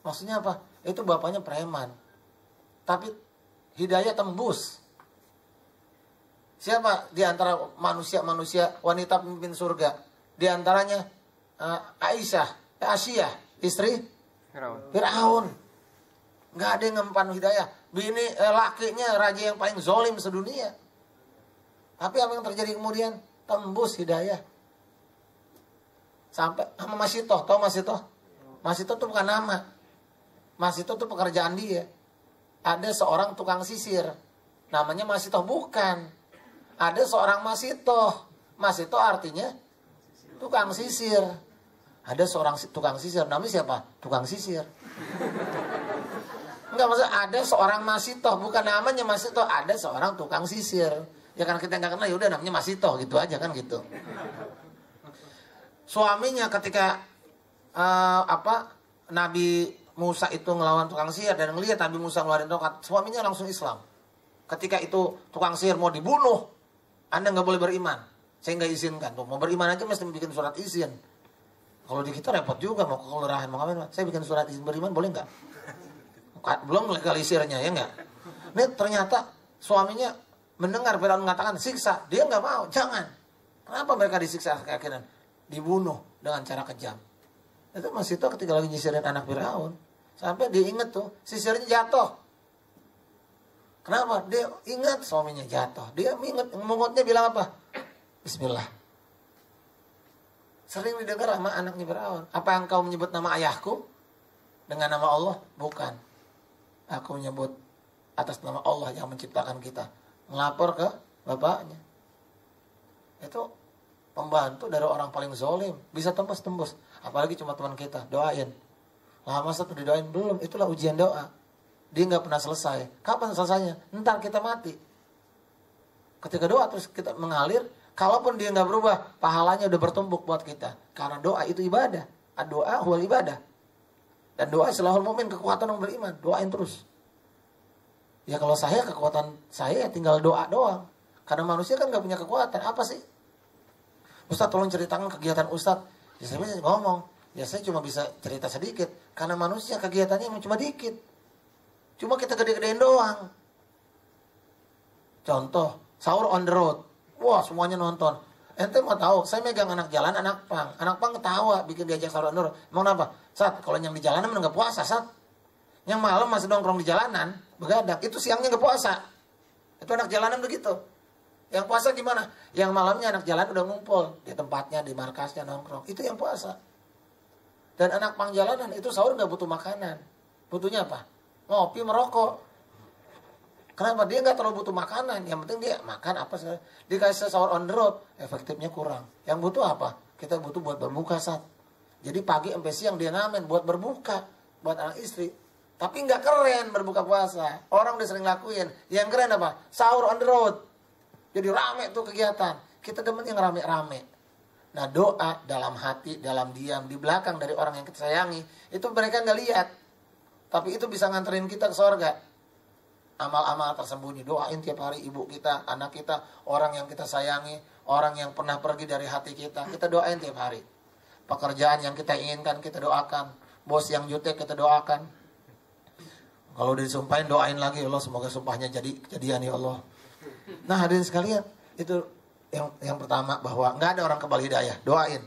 Maksudnya apa? Itu bapaknya preman. Tapi hidayah tembus. Siapa di antara manusia-manusia wanita pemimpin surga? Di antaranya Asyah, istri Firaun. Gak ada yang ngempan hidayah. Bini lakinya raja yang paling zolim sedunia. Tapi apa yang terjadi kemudian? Tembus hidayah. Sampai sama Masitoh. Tahu Masitoh? Masitoh itu bukan nama. Masitoh itu pekerjaan dia. Ada seorang tukang sisir. Namanya Masitoh bukan. Ada seorang Masitoh. Masitoh artinya tukang sisir. Ada seorang tukang sisir. Namanya siapa? Tukang sisir. Enggak, maksudnya ada seorang Masitoh. Bukan namanya Masitoh. Ada seorang tukang sisir. Ya kan kita nggak kenal, ya udah namanya Masitoh gitu aja kan gitu. Suaminya ketika Nabi Musa itu ngelawan tukang sihir dan ngelihat Nabi Musa ngeluarin tongkat, suaminya langsung Islam. Ketika itu tukang sihir mau dibunuh, Anda nggak boleh beriman. Saya nggak izinkan. Tuh, mau beriman aja mesti bikin surat izin. Kalau di kita repot juga, mau ke kelurahan mau ngapain? Saya bikin surat izin beriman boleh nggak? Belum legalisirnya ya nggak. Ini ternyata suaminya mendengar Firaun mengatakan siksa, dia nggak mau, jangan. Kenapa mereka disiksa akhirnya? Dibunuh dengan cara kejam. Itu masih tuh ketika lagi nyisirin anak Firaun, sampai dia inget tuh sisirnya jatuh. Kenapa? Dia ingat suaminya jatuh. Dia ingat mungutnya bilang apa? Bismillah. Sering didengar sama anaknya Firaun. Apa engkau menyebut nama ayahku dengan nama Allah? Bukan. Aku menyebut atas nama Allah yang menciptakan kita. Ngelapor ke bapaknya. Itu pembantu dari orang paling zolim. Bisa tembus. Apalagi cuma teman kita. Doain. Lama satu didoain belum. Itulah ujian doa. Dia nggak pernah selesai. Kapan selesainya? Ntar kita mati. Ketika doa terus kita mengalir. Kalaupun dia nggak berubah, pahalanya udah bertumbuk buat kita. Karena doa itu ibadah. Doa huwal ibadah. Dan doa silahul mu'min, kekuatan yang beriman. Doain terus. Ya kalau saya, kekuatan saya tinggal doa doang. Karena manusia kan gak punya kekuatan. Apa sih? Ustadz tolong ceritakan kegiatan Ustadz. Ya saya bisa ngomong. Ya saya cuma bisa cerita sedikit. Karena manusia kegiatannya cuma dikit. Cuma kita gede-gedein doang. Contoh, sahur on the road. Wah semuanya nonton. Ente mau tahu, saya megang anak jalan, anak pang. Anak pang ketawa, bikin diajak sahur on the road. Mau kenapa? Sat, kalau yang di jalanan gak puasa, Sat. Yang malam masih nongkrong di jalanan, begadang, itu siangnya gak puasa. Itu anak jalanan begitu. Yang puasa gimana? Yang malamnya anak jalan udah ngumpul di tempatnya, di markasnya nongkrong. Itu yang puasa. Dan anak pang jalanan itu sahur gak butuh makanan. Butuhnya apa? Ngopi, merokok. Kenapa? Dia gak terlalu butuh makanan. Yang penting dia makan apa sih? Dikasih sahur on the road, efektifnya kurang. Yang butuh apa? Kita butuh buat berbuka, Sat. Jadi pagi sampai siang dia ngamen buat berbuka. Buat anak istri. Tapi nggak keren berbuka puasa. Orang udah sering lakuin. Yang keren apa? Sahur on the road. Jadi rame tuh kegiatan. Kita demen yang rame-rame. Nah doa dalam hati, dalam diam, di belakang dari orang yang kita sayangi. Itu mereka nggak lihat. Tapi itu bisa nganterin kita ke surga. Amal-amal tersembunyi. Doain tiap hari ibu kita, anak kita, orang yang kita sayangi. Orang yang pernah pergi dari hati kita. Kita doain tiap hari. Pekerjaan yang kita inginkan kita doakan. Bos yang jutek kita doakan. Kalau udah disumpahin doain lagi, ya Allah semoga sumpahnya jadi kejadian ya Allah. Nah hadirin sekalian, itu yang pertama, bahwa nggak ada orang kebal hidayah, doain.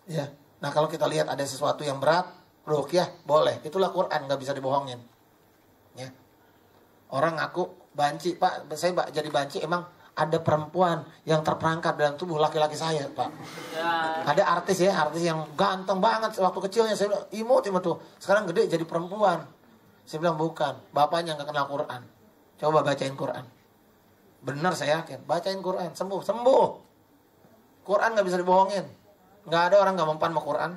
Ya. Nah kalau kita lihat ada sesuatu yang berat, ruqyah boleh. Itulah Quran, nggak bisa dibohongin. Ya. Orang ngaku banci, Pak, saya jadi banci, emang ada perempuan yang terperangkap dalam tubuh laki-laki saya, Pak. Ya. Ada artis yang ganteng banget waktu kecilnya, saya bilang imut tuh. Sekarang gede jadi perempuan. Saya bilang bukan, bapaknya nggak kenal Quran. Coba bacain Quran. Benar saya yakin, bacain Quran, sembuh. Quran nggak bisa dibohongin. Nggak ada orang nggak mempan sama Quran.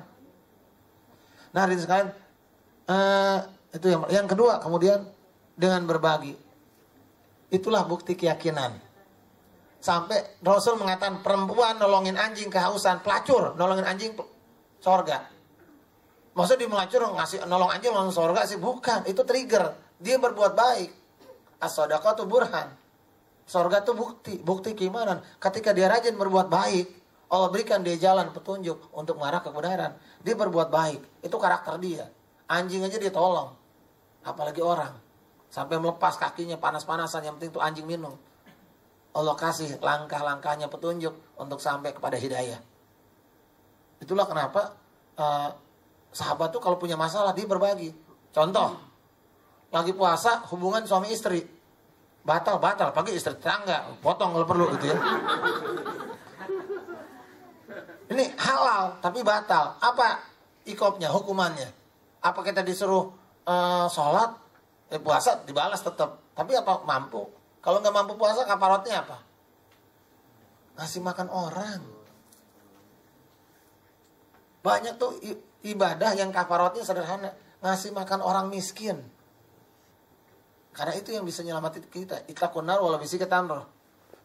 Nah, hadirin sekalian, itu yang kedua, kemudian dengan berbagi. Itulah bukti keyakinan. Sampai Rasul mengatakan perempuan nolongin anjing kehausan, pelacur nolongin anjing sorga. Maksudnya dia melacur nolong anjing nolong sorga sih? Bukan, itu trigger. Dia berbuat baik. As-shadaqatu burhan. Sorga itu bukti keimanan. Ketika dia rajin berbuat baik, Allah berikan dia jalan petunjuk untuk mengarah ke kebenaran. Dia berbuat baik. Itu karakter dia. Anjing aja dia tolong. Apalagi orang. Sampai melepas kakinya panas-panasan. Yang penting itu anjing minum. Allah kasih langkah-langkahnya petunjuk untuk sampai kepada hidayah. Itulah kenapa sahabat tuh kalau punya masalah dia berbagi. Contoh, lagi puasa hubungan suami istri. Batal. Pagi istri tetangga. Potong kalau perlu gitu ya. Ini halal tapi batal. Apa ikopnya, hukumannya? Apa kita disuruh sholat, puasa dibalas tetap. Tapi apa mampu? Kalau nggak mampu puasa, kafaratnya apa? Ngasih makan orang. Banyak tuh ibadah yang kafaratnya sederhana. Ngasih makan orang miskin. Karena itu yang bisa nyelamatin kita. Ittaqun nar walau bisikat tamr.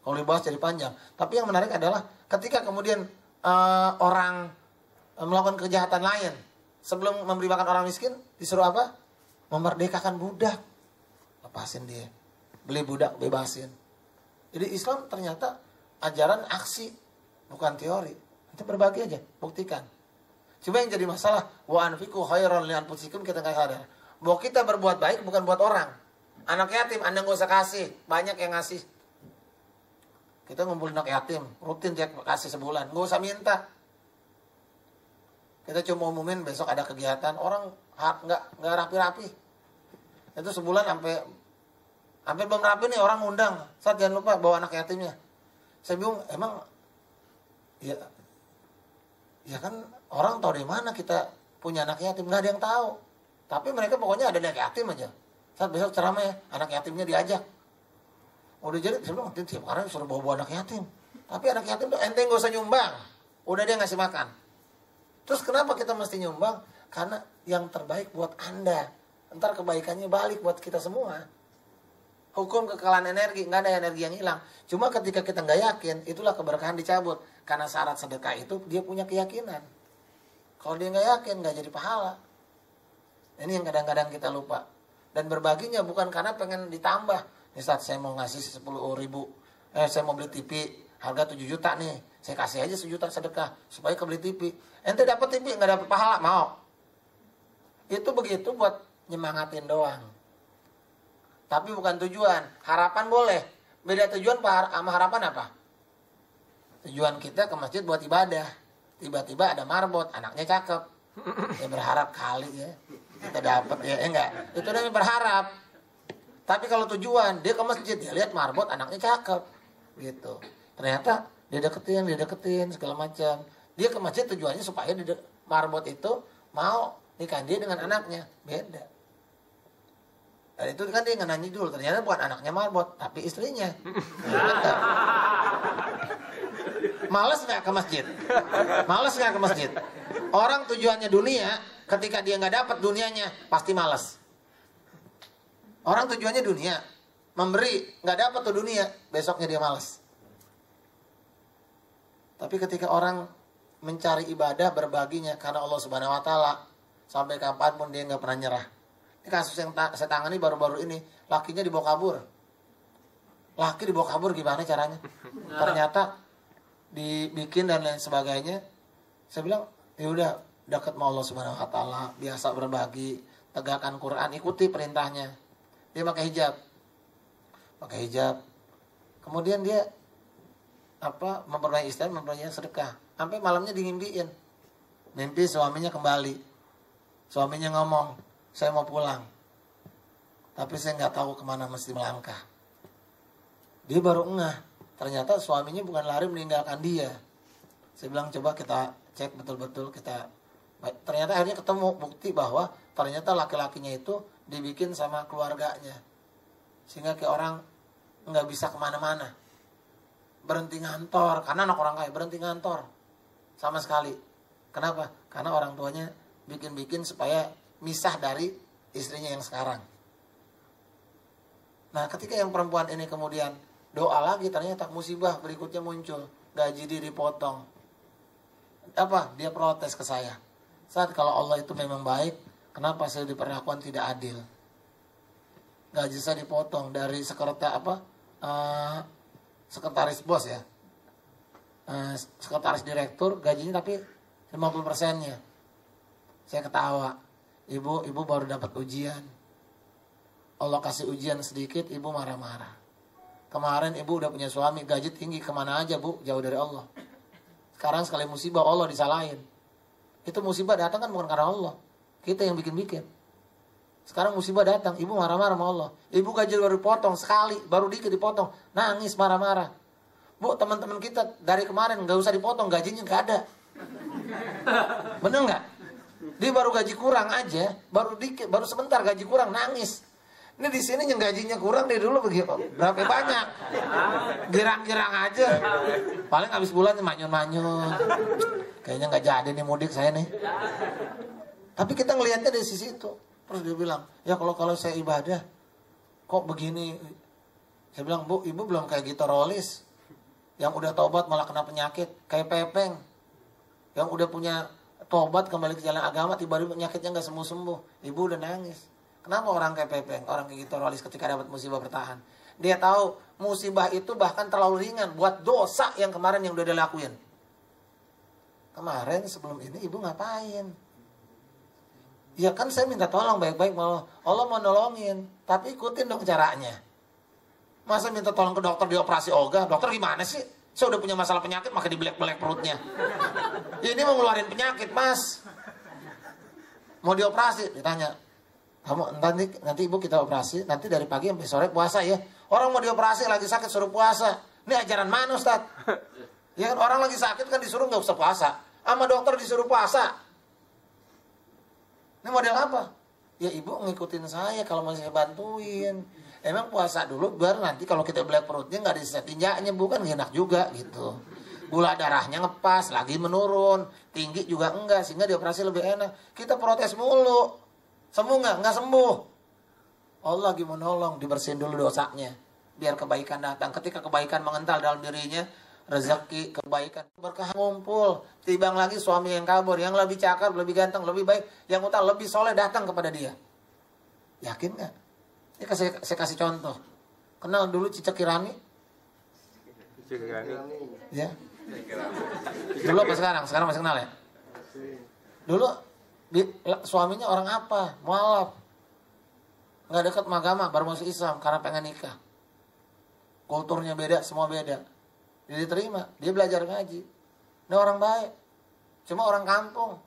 Kalau dibahas jadi panjang. Tapi yang menarik adalah ketika kemudian orang melakukan kejahatan lain, sebelum memberi makan orang miskin, disuruh apa? Memerdekakan budak. Lepasin dia. Beli budak, bebasin. Jadi Islam ternyata ajaran aksi, bukan teori. Kita berbagi aja, buktikan. Cuma yang jadi masalah, wa anfiqu khairan li anfusikum, kita nggak sadar bahwa kita berbuat baik bukan buat orang. Anak yatim, Anda nggak usah kasih, banyak yang ngasih. Kita ngumpulin anak yatim, rutin tiap kasih sebulan, nggak usah minta. Kita cuma umumin besok ada kegiatan, orang nggak rapi-rapi. Itu sebulan hampir belum rapi nih, orang ngundang. Saat jangan lupa bawa anak yatimnya. Saya bingung, emang ya kan orang tahu di mana kita punya anak yatim, nggak ada yang tahu. Tapi mereka pokoknya ada anak yatim aja. Saat besok ceramah ya, anak yatimnya diajak. Udah jadi, saya bilang, tiap hari suruh bawa anak yatim. Tapi anak yatim tuh ente nggak usah nyumbang. Udah dia ngasih makan. Terus kenapa kita mesti nyumbang? Karena yang terbaik buat Anda. Ntar kebaikannya balik buat kita semua. Hukum kekalahan energi, nggak ada energi yang hilang. Cuma ketika kita nggak yakin, itulah keberkahan dicabut. Karena syarat sedekah itu dia punya keyakinan. Kalau dia nggak yakin, nggak jadi pahala. Ini yang kadang-kadang kita lupa. Dan berbaginya bukan karena pengen ditambah. Nih saat saya mau ngasih 10.000, saya mau beli TV harga 7 juta nih, saya kasih aja 1 juta sedekah supaya kebeli TV. Ente dapat TV nggak dapat pahala, mau? Itu begitu buat nyemangatin doang. Tapi bukan tujuan. Harapan boleh. Beda tujuan sama harapan apa? Tujuan kita ke masjid buat ibadah. Tiba-tiba ada marbot, anaknya cakep. Ya berharap kali ya kita dapat ya, enggak. Itu namanya berharap. Tapi kalau tujuan dia ke masjid, dia lihat marbot anaknya cakep. Gitu. Ternyata dia deketin segala macam. Dia ke masjid tujuannya supaya marbot itu mau nikah dia dengan anaknya. Beda. Dan itu kan dia ngenanyi dulu, ternyata bukan anaknya marbot, tapi istrinya. Males nggak ke masjid? Males nggak ke masjid? Orang tujuannya dunia, ketika dia nggak dapat dunianya, pasti males. Orang tujuannya dunia, memberi, nggak dapat tuh dunia, besoknya dia males. Tapi ketika orang mencari ibadah, berbaginya karena Allah Subhanahu Wa Taala, sampai kapanpun dia nggak pernah nyerah. Ini kasus yang saya tangani baru-baru ini, lakinya dibawa kabur. Laki dibawa kabur gimana caranya? Ternyata dibikin dan lain sebagainya. Saya bilang, ya udah dekat sama Allah Subhanahu Wa Taala, biasa berbagi. tegakkan Quran, ikuti perintahnya. Dia pakai hijab. Kemudian dia memperbanyak istighfar, memperbanyak sedekah. Sampai malamnya dimimpiin. Mimpi suaminya kembali. Suaminya ngomong, saya mau pulang. Tapi saya nggak tahu kemana mesti melangkah. Dia baru ngeh. Ternyata suaminya bukan lari meninggalkan dia. Saya bilang coba kita cek betul-betul ternyata akhirnya ketemu bukti bahwa ternyata laki-lakinya itu dibikin sama keluarganya. Sehingga kayak orang nggak bisa kemana-mana. Berhenti ngantor. Karena anak orang kaya berhenti ngantor. Sama sekali. Kenapa? Karena orang tuanya bikin-bikin supaya misah dari istrinya yang sekarang. Nah ketika yang perempuan ini kemudian doa lagi, ternyata musibah berikutnya muncul. Gaji dia dipotong. Dia protes ke saya. Saat kalau Allah itu memang baik, kenapa saya diperlakukan tidak adil? Gaji saya dipotong dari sekretaris bos ya. Sekretaris direktur gajinya tapi 50%-nya. Saya ketawa. Ibu baru dapat ujian. Allah kasih ujian sedikit, ibu marah-marah. Kemarin ibu udah punya suami, gaji tinggi, kemana aja bu? Jauh dari Allah. Sekarang sekali musibah Allah disalahin. Itu musibah datang kan bukan karena Allah. Kita yang bikin-bikin. Sekarang musibah datang, ibu marah-marah sama Allah. Ibu gaji baru dipotong sekali, baru dikit dipotong. Nangis, marah-marah. Bu, teman-teman kita dari kemarin gak usah dipotong, gajinya gak ada. Bener gak? Dia baru gaji kurang aja, baru dikit, baru sebentar gaji kurang, nangis. Ini di sini yang gajinya kurang dari dulu berapa banyak. Girang-girang aja. Paling habis bulan manyun-manyun. Kayaknya gak jadi nih mudik saya nih. Tapi kita ngelihatnya dari sisi itu. Terus dia bilang, ya kalau saya ibadah, kok begini? Saya bilang, bu, ibu belum kayak Gito Rolis. Yang udah tobat malah kena penyakit. Kayak Pepeng. Yang udah punya tobat kembali ke jalan agama, tiba-tiba penyakitnya gak sembuh-sembuh. Ibu udah nangis. Kenapa orang kayak Pepeng, orang kayak Gito Rolis ketika dapat musibah bertahan? Dia tahu musibah itu bahkan terlalu ringan buat dosa yang kemarin yang udah dia lakuin. Kemarin sebelum ini ibu ngapain? Ya kan saya minta tolong baik-baik, Allah mau nolongin, tapi ikutin dong caranya. Masa minta tolong ke dokter dioperasi ogah, dokter gimana sih? Saya udah punya masalah penyakit, maka dibelek-belek perutnya. Ya ini mau ngeluarin penyakit mas. Mau dioperasi, ditanya. Kamu nanti ibu kita operasi, nanti dari pagi sampai sore puasa ya. Orang mau dioperasi lagi sakit suruh puasa. Ini ajaran mana Ustaz? Ya kan orang lagi sakit kan disuruh nggak usah puasa. Sama dokter disuruh puasa. Ini model apa? Ya ibu ngikutin saya kalau mau saya bantuin. Emang puasa dulu biar nanti kalau kita belek perutnya nggak ada sisa tinjaknya, bukan enak juga gitu. Gula darahnya ngepas, lagi menurun, tinggi juga enggak, sehingga dioperasi lebih enak. Kita protes mulu. Sembuh nggak? Nggak sembuh. Allah lagi menolong, dibersihin dulu dosanya. Biar kebaikan datang. Ketika kebaikan mengental dalam dirinya, rezeki, kebaikan, berkah ngumpul. Tibang lagi suami yang kabur, yang lebih cakap, lebih ganteng, lebih baik, yang utang, lebih soleh datang kepada dia. Yakin nggak? Ini saya kasih contoh. Kenal dulu Cica Kirani? Ya. Dulu apa sekarang? Sekarang masih kenal ya? Dulu suaminya orang apa? Mualaf. Nggak dekat sama agama, baru masuk Islam karena pengen nikah. Kulturnya beda, semua beda. Dia diterima, dia belajar ngaji. Ini orang baik. Cuma orang kampung.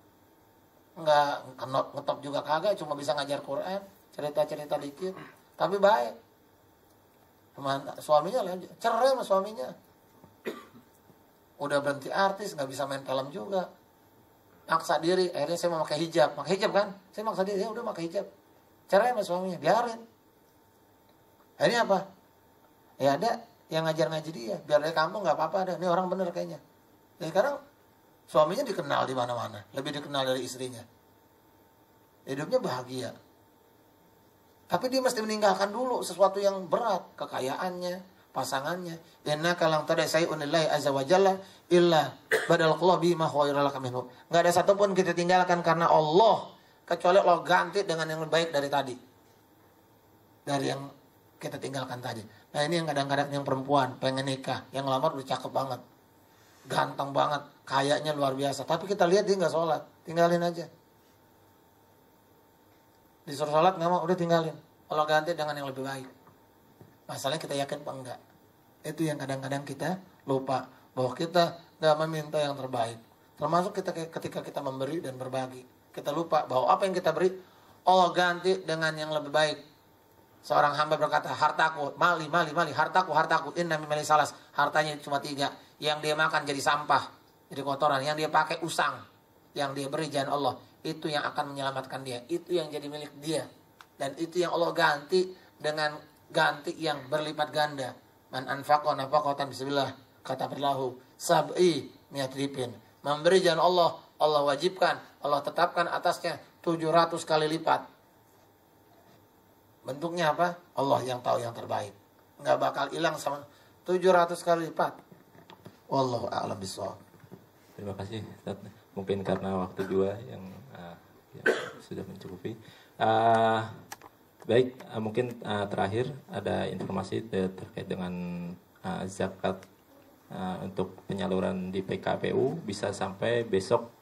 Nggak ngetop juga kagak, cuma bisa ngajar Quran, cerita-cerita dikit. Tapi baik. Suaminya cerai sama suaminya. Udah berhenti artis, nggak bisa main film juga. Maksa diri, akhirnya saya mau pakai hijab. Pakai hijab kan? Saya maksa diri, ya udah pakai hijab. Cerai sama suaminya, biarin. Akhirnya apa? Ya ada yang ngajar-ngaji dia. Biar dari kampung nggak apa-apa ada. Ini orang bener kayaknya. Dan sekarang suaminya dikenal di mana-mana. Lebih dikenal dari istrinya. Hidupnya bahagia. Tapi dia mesti meninggalkan dulu sesuatu yang berat. Kekayaannya, pasangannya. Inna kalang tada sayunillahi azza wa jalla illa badalqullah bima khairalaka minhu. Enggak ada satupun kita tinggalkan karena Allah, kecuali Allah ganti dengan yang lebih baik dari tadi. Dari yang kita tinggalkan tadi. Nah ini yang kadang-kadang yang perempuan pengen nikah, yang lamar udah cakep banget, ganteng banget, kayaknya luar biasa. Tapi kita lihat dia nggak sholat, tinggalin aja. Disuruh sholat nggak mau, udah tinggalin. Allah ganti dengan yang lebih baik. Masalahnya kita yakin apa enggak? Itu yang kadang-kadang kita lupa, bahwa kita nggak meminta yang terbaik. Termasuk kita ketika kita memberi dan berbagi, kita lupa bahwa apa yang kita beri Allah ganti dengan yang lebih baik. Seorang hamba berkata, hartaku, mali, hartaku, inna min mali salas. Hartanya cuma 3. Yang dia makan jadi sampah, jadi kotoran. Yang dia pakai usang. Yang dia beri jalan Allah. Itu yang akan menyelamatkan dia. Itu yang jadi milik dia. Dan itu yang Allah ganti dengan ganti yang berlipat ganda. Man anfaqa nafaqatan bismillah. Kata berlahu. Sab'i miatripin. Memberi jalan Allah. Allah wajibkan. Allah tetapkan atasnya 700 kali lipat. Bentuknya apa? Allah yang tahu yang terbaik. Nggak bakal hilang sama 700 kali lipat. Wallahu a'lam bishawab. Terima kasih Ustaz. Mungkin karena waktu juga yang sudah mencukupi. Baik, mungkin terakhir ada informasi terkait dengan zakat untuk penyaluran di PKPU bisa sampai besok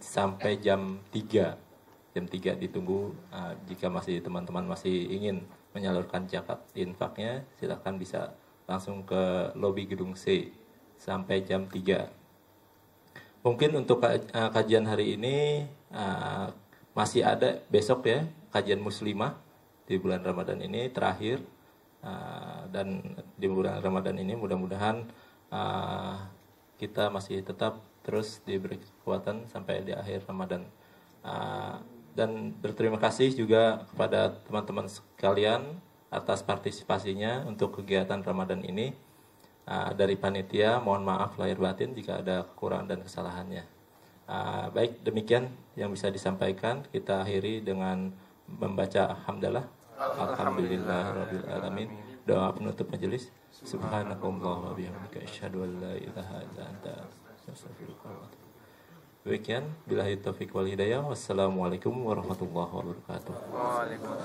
sampai jam 3. Jam 3 ditunggu. Jika masih teman-teman masih ingin menyalurkan zakat infaknya, silakan bisa langsung ke lobi gedung C sampai jam 3. Mungkin untuk kajian hari ini masih ada besok ya, kajian muslimah di bulan Ramadan ini terakhir. Dan di bulan Ramadan ini mudah-mudahan kita masih tetap terus diberi kekuatan sampai di akhir Ramadan. Dan berterima kasih juga kepada teman-teman sekalian atas partisipasinya untuk kegiatan Ramadan ini. Dari panitia, mohon maaf lahir batin jika ada kekurangan dan kesalahannya. Baik, demikian yang bisa disampaikan. Kita akhiri dengan membaca hamdalah. Alhamdulillahirabbil alamin. Doa penutup majelis. Subhanakallahumma wa bihamdika asyhadu an la ilaha illa anta astaghfiruka wa atubu. Demikian, billahi taufiq wal hidayah. Wassalamualaikum warahmatullahi wabarakatuh. Waalaikumsalam.